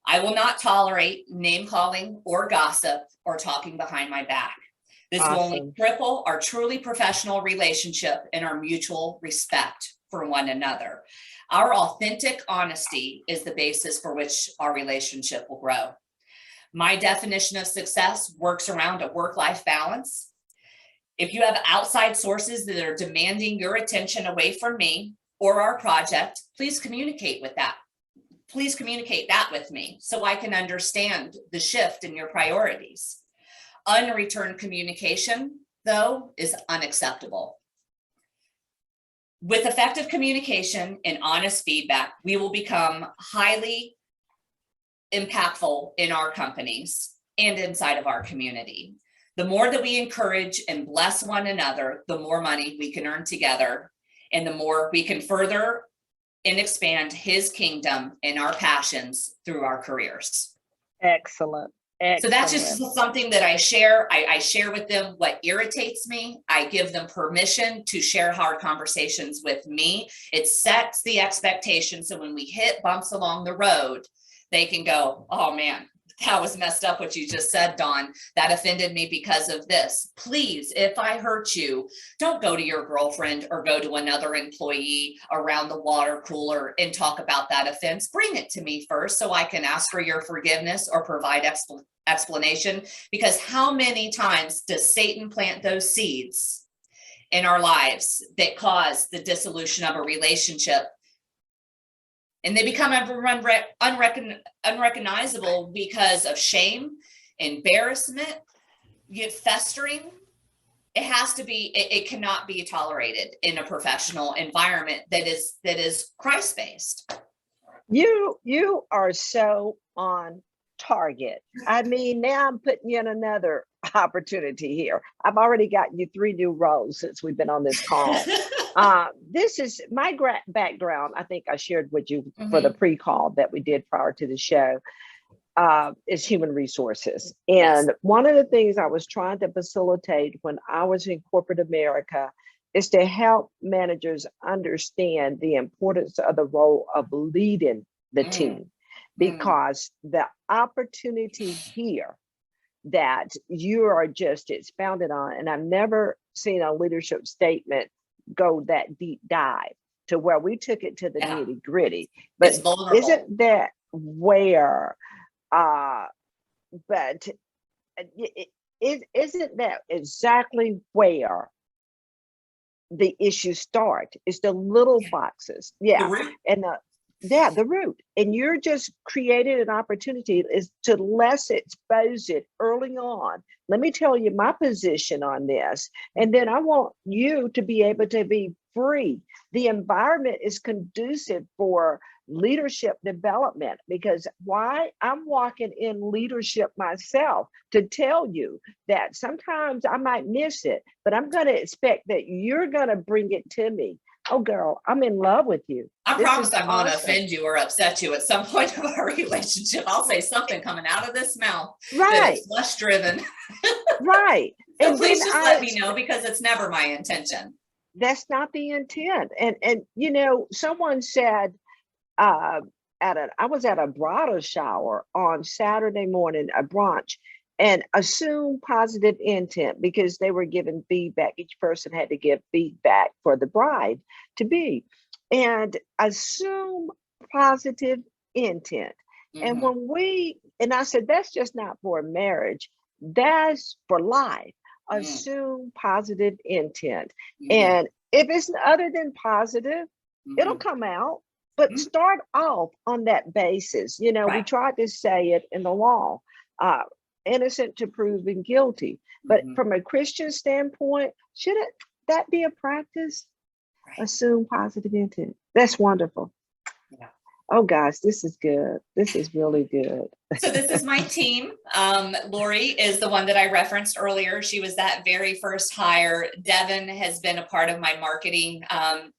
[SPEAKER 2] I will not tolerate name calling or gossip or talking behind my back. This will only cripple our truly professional relationship and our mutual respect for one another. Our authentic honesty is the basis for which our relationship will grow. My definition of success works around a work-life balance. If you have outside sources that are demanding your attention away from me or our project, please communicate with that. Please communicate that with me so I can understand the shift in your priorities. Unreturned communication, though, is unacceptable. With effective communication and honest feedback, we will become highly impactful in our companies and inside of our community. The more that we encourage and bless one another, the more money we can earn together, and the more we can further and expand His kingdom and our passions through our careers.
[SPEAKER 1] Excellent.
[SPEAKER 2] So that's just something that I share. I share with them what irritates me. I give them permission to share hard conversations with me. It sets the expectation. So when we hit bumps along the road, they can go, oh man, that was messed up what you just said, Dawn. That offended me because of this. Please, if I hurt you, don't go to your girlfriend or go to another employee around the water cooler and talk about that offense. Bring it to me first so I can ask for your forgiveness or provide explanation. Because how many times does Satan plant those seeds in our lives that cause the dissolution of a relationship? And they become unrecognizable because of shame, embarrassment, festering. It has to be, it cannot be tolerated in a professional environment that is Christ-based.
[SPEAKER 1] You are so on target. I mean, now I'm putting you in another opportunity here. I've already got you 3 new roles since we've been on this call. This is my background. I think I shared with you for the
[SPEAKER 2] Mhm.
[SPEAKER 1] pre-call that we did prior to the show. Is human resources.
[SPEAKER 2] Yes.
[SPEAKER 1] And one of the things I was trying to facilitate when I was in corporate America is to help managers understand the importance of the role of leading the
[SPEAKER 2] Mm,
[SPEAKER 1] team,
[SPEAKER 2] mm,
[SPEAKER 1] because the opportunity here that you are just expounded on, and I've never seen a leadership statement go that deep dive to where we took it to the
[SPEAKER 2] yeah,
[SPEAKER 1] nitty gritty. But
[SPEAKER 2] it's vulnerable.
[SPEAKER 1] isn't that where uh, but isn't that exactly where the issues start? It's the little
[SPEAKER 2] Yeah.
[SPEAKER 1] foxes.
[SPEAKER 2] The
[SPEAKER 1] Yeah.
[SPEAKER 2] root.
[SPEAKER 1] And the root. And you're just created an opportunity is to less expose it early on. Let me tell you my position on this. And then I want you to be able to be free. The environment is conducive for leadership development, because why? I'm walking in leadership myself to tell you that sometimes I might miss it, but I'm going to expect that you're going to bring it to me. Oh, girl, I'm in love with you.
[SPEAKER 2] I
[SPEAKER 1] This
[SPEAKER 2] promise
[SPEAKER 1] is
[SPEAKER 2] I won't
[SPEAKER 1] awesome.
[SPEAKER 2] offend you or upset you at some point of our relationship. I'll say something coming out of this mouth that
[SPEAKER 1] Right,
[SPEAKER 2] is flesh driven.
[SPEAKER 1] right.
[SPEAKER 2] So
[SPEAKER 1] And then
[SPEAKER 2] please just let me know, because it's never my intention.
[SPEAKER 1] that's not the intent. And you know, someone said uh, I was at a bridal shower on Saturday morning, a brunch, and assume positive intent because they were giving feedback. Each person had to give feedback for the bride to be, and assume positive intent. And
[SPEAKER 2] Mhm,
[SPEAKER 1] when and I said, that's just not for marriage, that's for life.
[SPEAKER 2] mm,
[SPEAKER 1] Assume positive intent.
[SPEAKER 2] mhm,
[SPEAKER 1] And if it's other than positive, it'll
[SPEAKER 2] mhm,
[SPEAKER 1] come out, but
[SPEAKER 2] mm.
[SPEAKER 1] start off on that basis. You know, we
[SPEAKER 2] Right.
[SPEAKER 1] tried to say it in the law, uh, innocent to proven guilty. But
[SPEAKER 2] Mhm,
[SPEAKER 1] from a Christian standpoint, shouldn't that be a practice?
[SPEAKER 2] right.
[SPEAKER 1] Assume positive intent. That's wonderful.
[SPEAKER 2] Yeah.
[SPEAKER 1] Oh gosh, this is good. This is really good.
[SPEAKER 2] So this is my team. Lori is the one that I referenced earlier. She was that very first hire. Devin has been a part of my marketing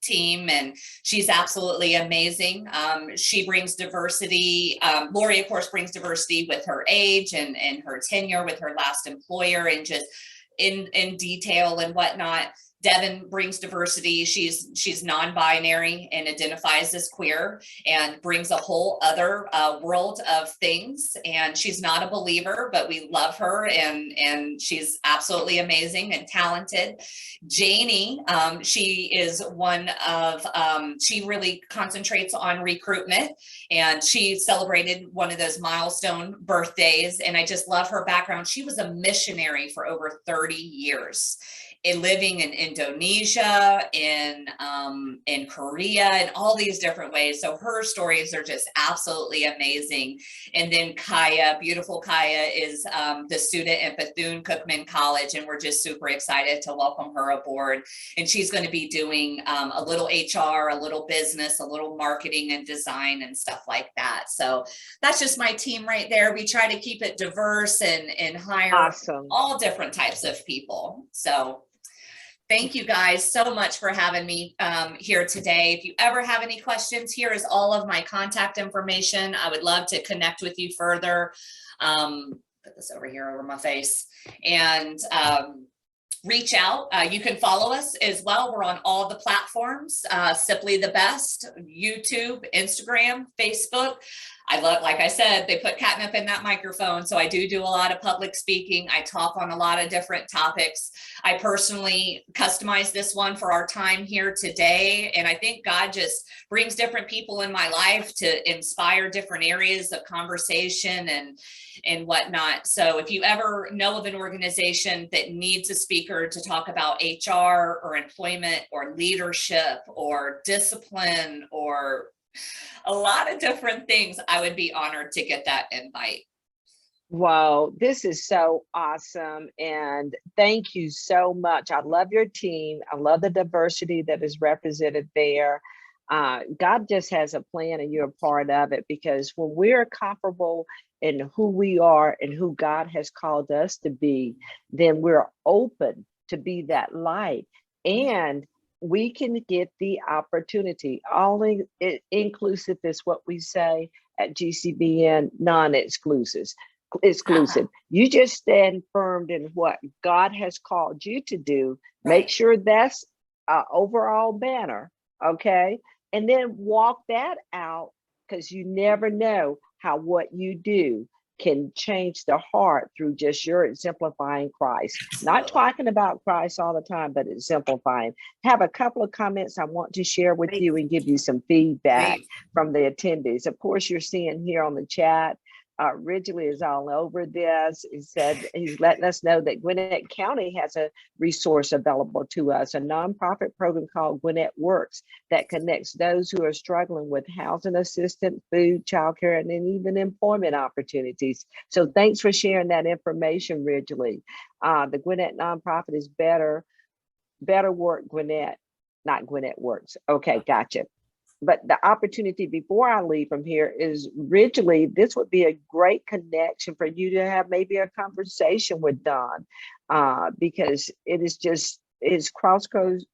[SPEAKER 2] team, and she's absolutely amazing. She brings diversity. Lori, of course, brings diversity with her age and her tenure with her last employer, and just in detail and whatnot. Devin brings diversity. She's non-binary and identifies as queer, and brings a whole other world of things. And she's not a believer, but we love her, and she's absolutely amazing and talented. Janie, she is one of she really concentrates on recruitment, and she celebrated one of those milestone birthdays. And I just love her background. She was a missionary for over 30 years, living in Indonesia, in Korea, and all these different ways. So her stories are just absolutely amazing. And then Kaya, beautiful Kaya, is the student at Bethune-Cookman College, and we're just super excited to welcome her aboard. And she's going to be doing a little HR, a little business, a little marketing and design and stuff like that. So that's just my team right there. We try to keep it diverse and hire
[SPEAKER 1] Awesome.
[SPEAKER 2] all different types of people. So thank you guys so much for having me here today. If you ever have any questions, here is all of my contact information. I would love to connect with you further. Put this over here over my face, and reach out. You can follow us as well. We're on all the platforms, Sipley the Best, YouTube, Instagram, Facebook. I love, like I said, they put catnip in that microphone. So I do a lot of public speaking. I talk on a lot of different topics. I personally customized this one for our time here today. And I think God just brings different people in my life to inspire different areas of conversation and whatnot. So if you ever know of an organization that needs a speaker to talk about HR or employment or leadership or discipline or a lot of different things, I would be honored to get that invite.
[SPEAKER 1] Wow, this is so awesome. And thank you so much. I love your team. I love the diversity that is represented there. God just has a plan and you're a part of it, because when we're comfortable in who we are and who God has called us to be, then we're open to be that light.
[SPEAKER 2] Yeah.
[SPEAKER 1] And we can get the opportunity. Inclusive is what we say at GCBN, non-exclusive. Exclusive. You just stand firm in what God has called you to do. Make sure that's overall banner, okay? And then walk that out, because you never know how what you do can change the heart through just your exemplifying Christ. Not talking about Christ all the time, but exemplifying. Have a couple of comments I want to share with you and give you some feedback from the attendees. Of course, you're seeing here on the chat, Ridgely is all over this. He said he's letting us know that Gwinnett County has a resource available to us, a nonprofit program called Gwinnett Works that connects those who are struggling with housing assistance, food, childcare, and then even employment opportunities. So thanks for sharing that information, Ridgely. The Gwinnett nonprofit is Better Work Gwinnett, not Gwinnett Works. Okay, gotcha. But the opportunity before I leave from here is, Ridgely, this would be a great connection for you to have maybe a conversation with Dawn, because it is just his Crossroads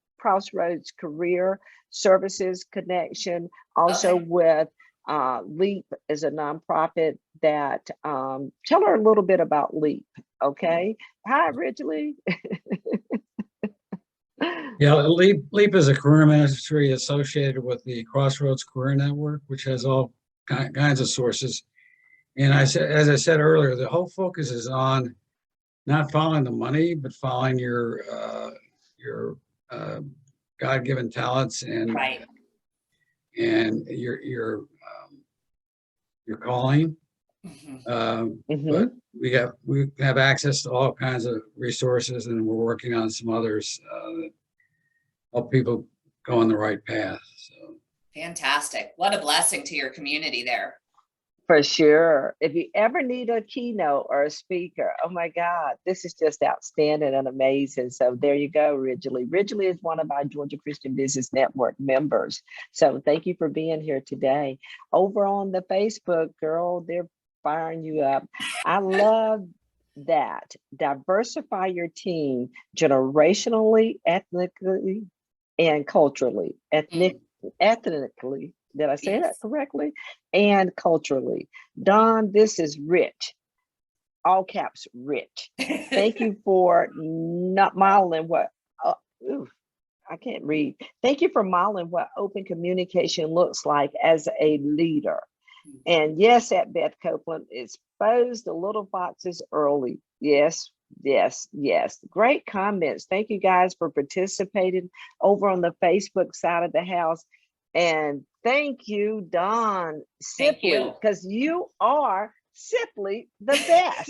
[SPEAKER 1] Career Services connection, also with LEAP is a nonprofit that, tell her a little bit about LEAP, okay? Hi, Ridgely.
[SPEAKER 3] Yeah, LEAP is a career ministry associated with the Crossroads Career Network, which has all kinds of sources. And as I said earlier, the whole focus is on not following the money, but following your God-given talents and your calling. But we have access to all kinds of resources, and we're working on some others that help people go on the right path. So
[SPEAKER 2] fantastic. What a blessing to your community there.
[SPEAKER 1] For sure. If you ever need a keynote or a speaker, oh my God, this is just outstanding and amazing. So there you go, Ridgely. Ridgely is one of our Georgia Christian Business Network members. So thank you for being here today. Over on the Facebook, girl, they're firing you up. I love that. Diversify your team generationally, ethnically, and culturally. Ethnically, did I say that correctly? And culturally. Dawn, this is rich. All caps, rich. Thank you for not modeling what, I can't read. Thank you for modeling what open communication looks like as a leader. And yes, at Beth Copeland, expose the little foxes early. Yes. Great comments. Thank you guys for participating over on the Facebook side of the house. And thank you, Dawn Sipley, because you are simply the best.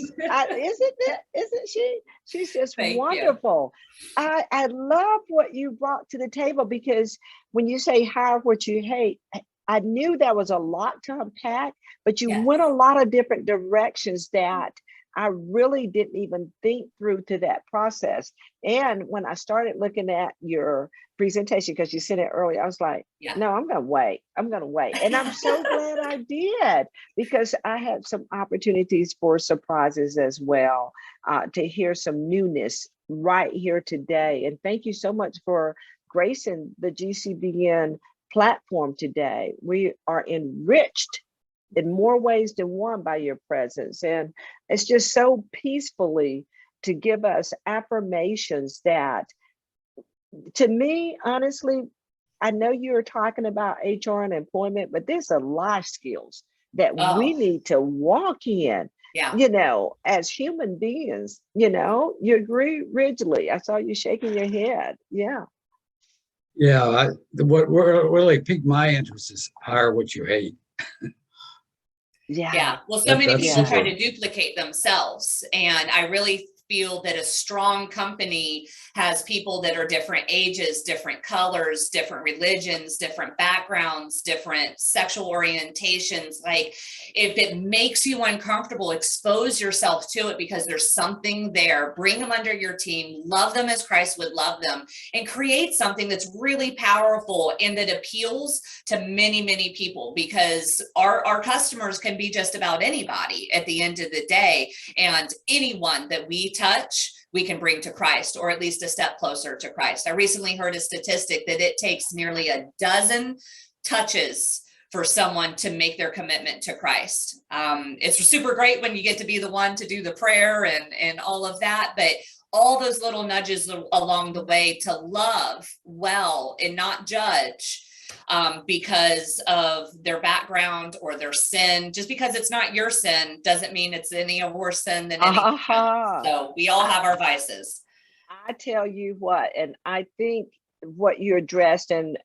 [SPEAKER 1] Isn't she? She's just wonderful. I love what you brought to the table, because when you say hire what you hate, I knew there was a lot to unpack, but you went a lot of different directions that I really didn't even think through to that process. And when I started looking at your presentation, because you said it earlier, I was like, no, I'm going to wait. And I'm so glad I did, because I had some opportunities for surprises as well, to hear some newness right here today. And thank you so much for gracing the GCBN platform today. We are enriched in more ways than one by your presence. And it's just so peacefully to give us affirmations that, to me, honestly, I know you're talking about HR and employment, but there's a life skills that we need to walk in, as human beings. You agree, Ridgely? I saw you shaking your head.
[SPEAKER 3] What really piqued my interest is hire what you hate.
[SPEAKER 2] Well, so many people try to duplicate themselves, and I really feel that a strong company has people that are different ages, different colors, different religions, different backgrounds, different sexual orientations. Like, if it makes you uncomfortable, expose yourself to it, because there's something there. Bring them under your team, love them as Christ would love them, and create something that's really powerful and that appeals to many, many people, because our customers can be just about anybody at the end of the day. And anyone that we touch we can bring to Christ, or at least a step closer to Christ. I recently heard a statistic that it takes nearly a dozen touches for someone to make their commitment to Christ. It's super great when you get to be the one to do the prayer and all of that, but all those little nudges along the way to love well and not judge because of their background or their sin. Just because it's not your sin doesn't mean it's any worse sin than anything else. So we all have our vices.
[SPEAKER 1] I tell you what, and I think what you addressed and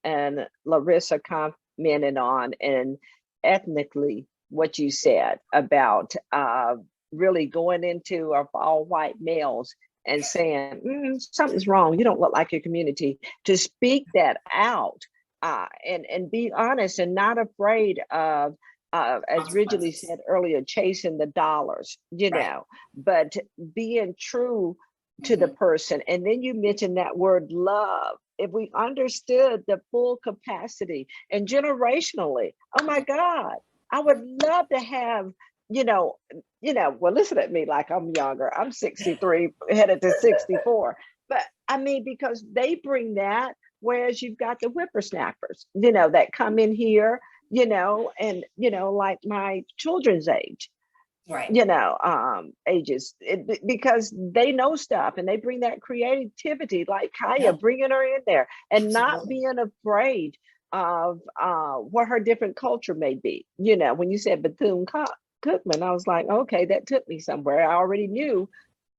[SPEAKER 1] Larissa commented on, and ethnically what you said about really going into all white males and saying something's wrong, you don't look like your community, to speak that out and be honest and not afraid of as Ridgely said earlier, chasing the dollars, you know, but being true to the person. And then you mentioned that word love. If we understood the full capacity and generationally, oh my God, I would love to have, well, listen at me like I'm younger. I'm 63, headed to 64. But I mean, because they bring that, whereas you've got the whippersnappers, that come in here, and, like my children's age.
[SPEAKER 2] Right.
[SPEAKER 1] Ages, because they know stuff and they bring that creativity, like Kaya, bringing her in there and not being afraid of what her different culture may be. When you said Bethune-Cookman, I was like, okay, that took me somewhere. I already knew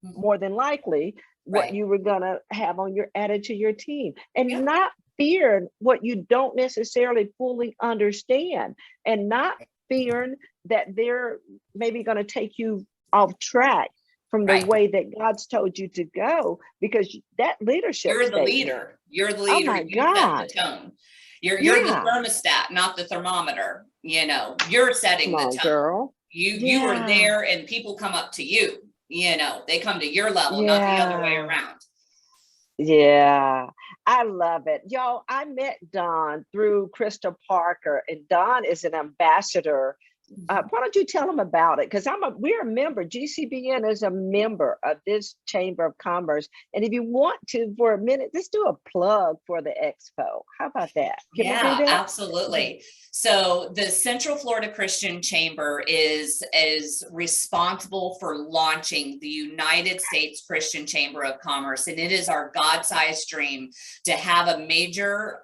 [SPEAKER 1] more than likely what you were gonna have on added to your team, and not fear what you don't necessarily fully understand, and not fearing that they're maybe going to take you off track from the way that God's told you to go, because that leadership.
[SPEAKER 2] You're the leader. You're the leader.
[SPEAKER 1] Oh my
[SPEAKER 2] you
[SPEAKER 1] God.
[SPEAKER 2] set the tone. You're the thermostat, not the thermometer. You're setting the tone.
[SPEAKER 1] Girl.
[SPEAKER 2] You are there, and people come up to you. They come to your level, not the other way around.
[SPEAKER 1] Yeah, I love it. Y'all, I met Dawn through Crystal Parker, and Dawn is an ambassador. Why don't you tell them about it? Because we're a member. GCBN is a member of this Chamber of Commerce. And if you want to, for a minute, let's do a plug for the expo. How about that? Can we do that?
[SPEAKER 2] Absolutely. So the Central Florida Christian Chamber is responsible for launching the United States Christian Chamber of Commerce. And it is our God-sized dream to have a major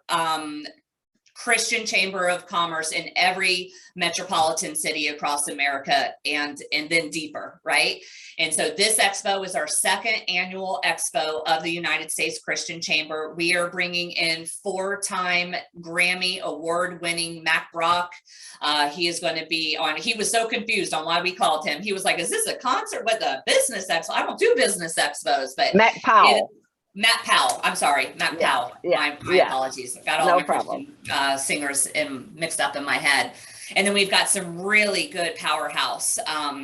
[SPEAKER 2] Christian Chamber of Commerce in every metropolitan city across America, and then deeper, right? And so this expo is our second annual expo of the United States Christian Chamber. We are bringing in 4-time Grammy award-winning Mac Brock. He is going to be on. He was so confused on why we called him. He was like, "Is this a concert with a business expo? I don't do business expos." But
[SPEAKER 1] Matt Powell.
[SPEAKER 2] Matt Powell. I'm sorry, Matt Powell. My apologies. I've got all my Christian singers mixed up in my head. And then we've got some really good powerhouse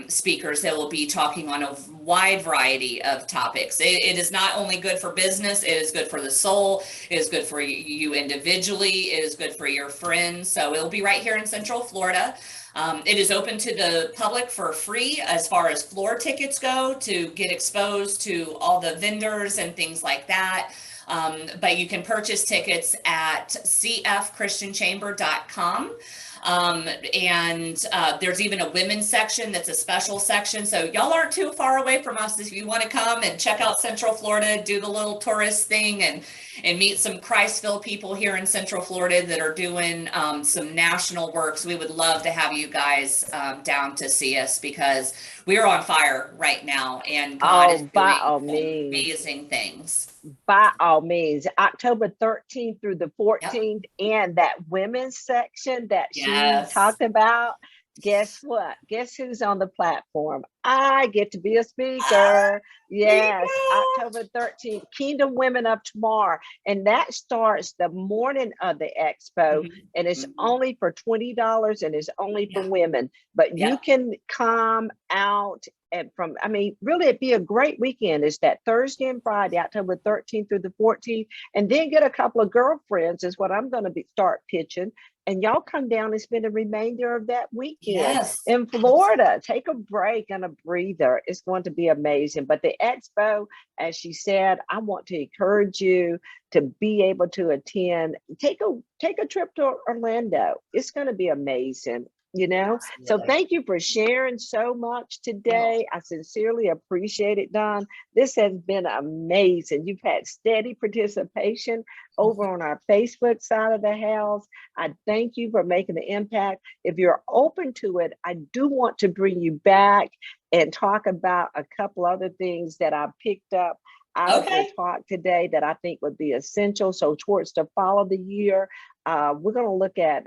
[SPEAKER 2] speakers that will be talking on a wide variety of topics. It is not only good for business, it is good for the soul, it is good for you individually, it is good for your friends. So it'll be right here in Central Florida. It is open to the public for free as far as floor tickets go, to get exposed to all the vendors and things like that. But you can purchase tickets at cfchristianchamber.com. And there's even a women's section that's a special section. So y'all aren't too far away from us if you want to come and check out Central Florida, do the little tourist thing, and meet some Christ-filled people here in Central Florida that are doing some national works. We would love to have you guys down to see us, because we are on fire right now, and God is doing amazing things.
[SPEAKER 1] By all means, October 13th through the 14th, and that women's section that she talked about. Guess what? Guess who's on the platform? I get to be a speaker. Yes, October 13th, Kingdom Women of Tomorrow. And that starts the morning of the expo, and it's only for $20, and it's only for women. But you can come out and really it'd be a great weekend. It's that Thursday and Friday, October 13th through the 14th, and then get a couple of girlfriends is what I'm going to start pitching, and y'all come down and spend the remainder of that weekend
[SPEAKER 2] Yes.
[SPEAKER 1] in Florida. Take a break and a breather. It's going to be amazing. But the expo, as she said, I want to encourage you to be able to attend. Take a trip to Orlando. It's going to be amazing. You know, so
[SPEAKER 2] Absolutely.
[SPEAKER 1] thank you for sharing so much today. I sincerely appreciate it, Dawn. This has been amazing. You've had steady participation over on our Facebook side of the house. I thank you for making the impact. If you're open to it, I do want to bring you back and talk about a couple other things that I picked up out of your
[SPEAKER 2] Okay.
[SPEAKER 1] talk today that I think would be essential. So towards the fall of the year, we're going to look at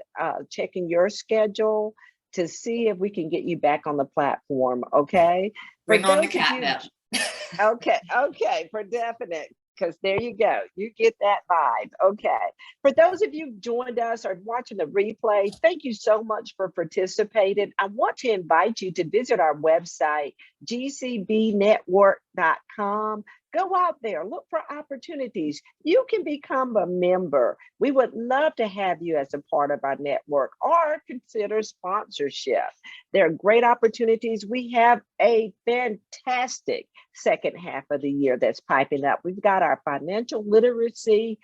[SPEAKER 1] checking your schedule to see if we can get you back on the platform. Okay.
[SPEAKER 2] Bring on the catnip.
[SPEAKER 1] Okay, for definite. Because there you go, you get that vibe. Okay. For those of you who joined us or watching the replay, thank you so much for participating. I want to invite you to visit our website, gcbnetwork.com. Go out there, look for opportunities. You can become a member. We would love to have you as a part of our network or consider sponsorship. There are great opportunities. We have a fantastic second half of the year that's piping up. We've got our financial literacy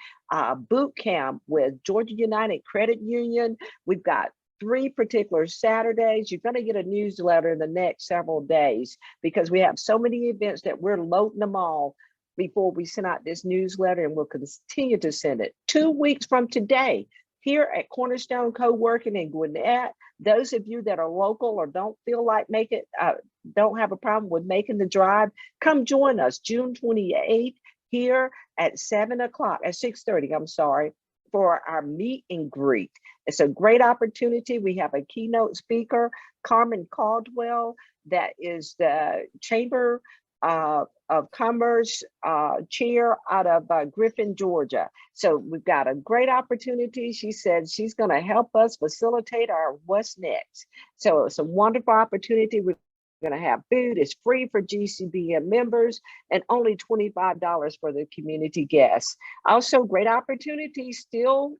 [SPEAKER 1] boot camp with Georgia United Credit Union. We've got 3 particular Saturdays. You're going to get a newsletter in the next several days because we have so many events that we're loading them all before we send out this newsletter, and we'll continue to send it. 2 weeks from today, here at Cornerstone Co-working in Gwinnett, those of you that are local or don't feel like don't have a problem with making the drive, come join us June 28th here at 6:30, I'm sorry, for our meet and greet. It's a great opportunity. We have a keynote speaker, Carmen Caldwell, that is the Chamber of Commerce chair out of Griffin, Georgia. So we've got a great opportunity. She said she's going to help us facilitate our what's next. So it's a wonderful opportunity. We're going to have food. It's free for GCBM members and only $25 for the community guests. Also, great opportunity, still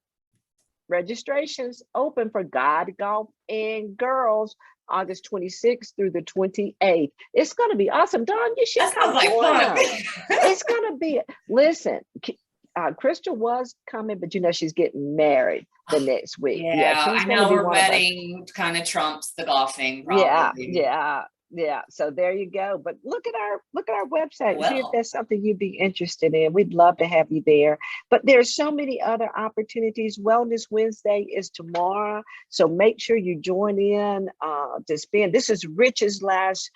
[SPEAKER 1] registrations open for God, Golf, and Girls, August 26th through the 28th. It's going to be awesome. Dawn, you should
[SPEAKER 2] That
[SPEAKER 1] come
[SPEAKER 2] sounds like
[SPEAKER 1] join
[SPEAKER 2] fun.
[SPEAKER 1] us. It's going to be, listen, Crystal was coming, but you know, she's getting married the next week.
[SPEAKER 2] Yeah,
[SPEAKER 1] She's
[SPEAKER 2] I
[SPEAKER 1] going to
[SPEAKER 2] know
[SPEAKER 1] be
[SPEAKER 2] her
[SPEAKER 1] one of us.
[SPEAKER 2] wedding kind of trumps the golfing,
[SPEAKER 1] Yeah,
[SPEAKER 2] probably.
[SPEAKER 1] yeah. So there you go. But look at our website and see if
[SPEAKER 2] Well,
[SPEAKER 1] there's something you'd be interested in. We'd love to have you there. But there's so many other opportunities. Wellness Wednesday is tomorrow, so make sure you join in to spend. This is Rich's last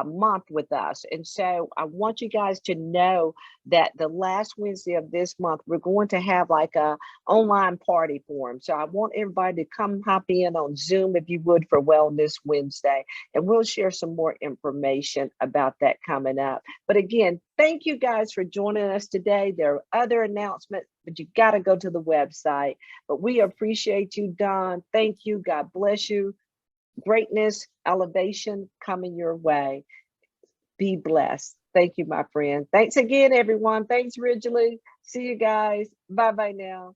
[SPEAKER 1] month with us, and so I want you guys to know that the last Wednesday of this month we're going to have like a online party for him. So I want everybody to come hop in on Zoom if you would for Wellness Wednesday, and we'll share some more information about that coming up. But again, thank you guys for joining us today. There are other announcements, but you got to go to the website. But we appreciate you, Dawn. Thank you. God bless you. Greatness, elevation coming your way. Be blessed. Thank you, my friend. Thanks again, everyone. Thanks, Ridgely. See you guys. Bye-bye now.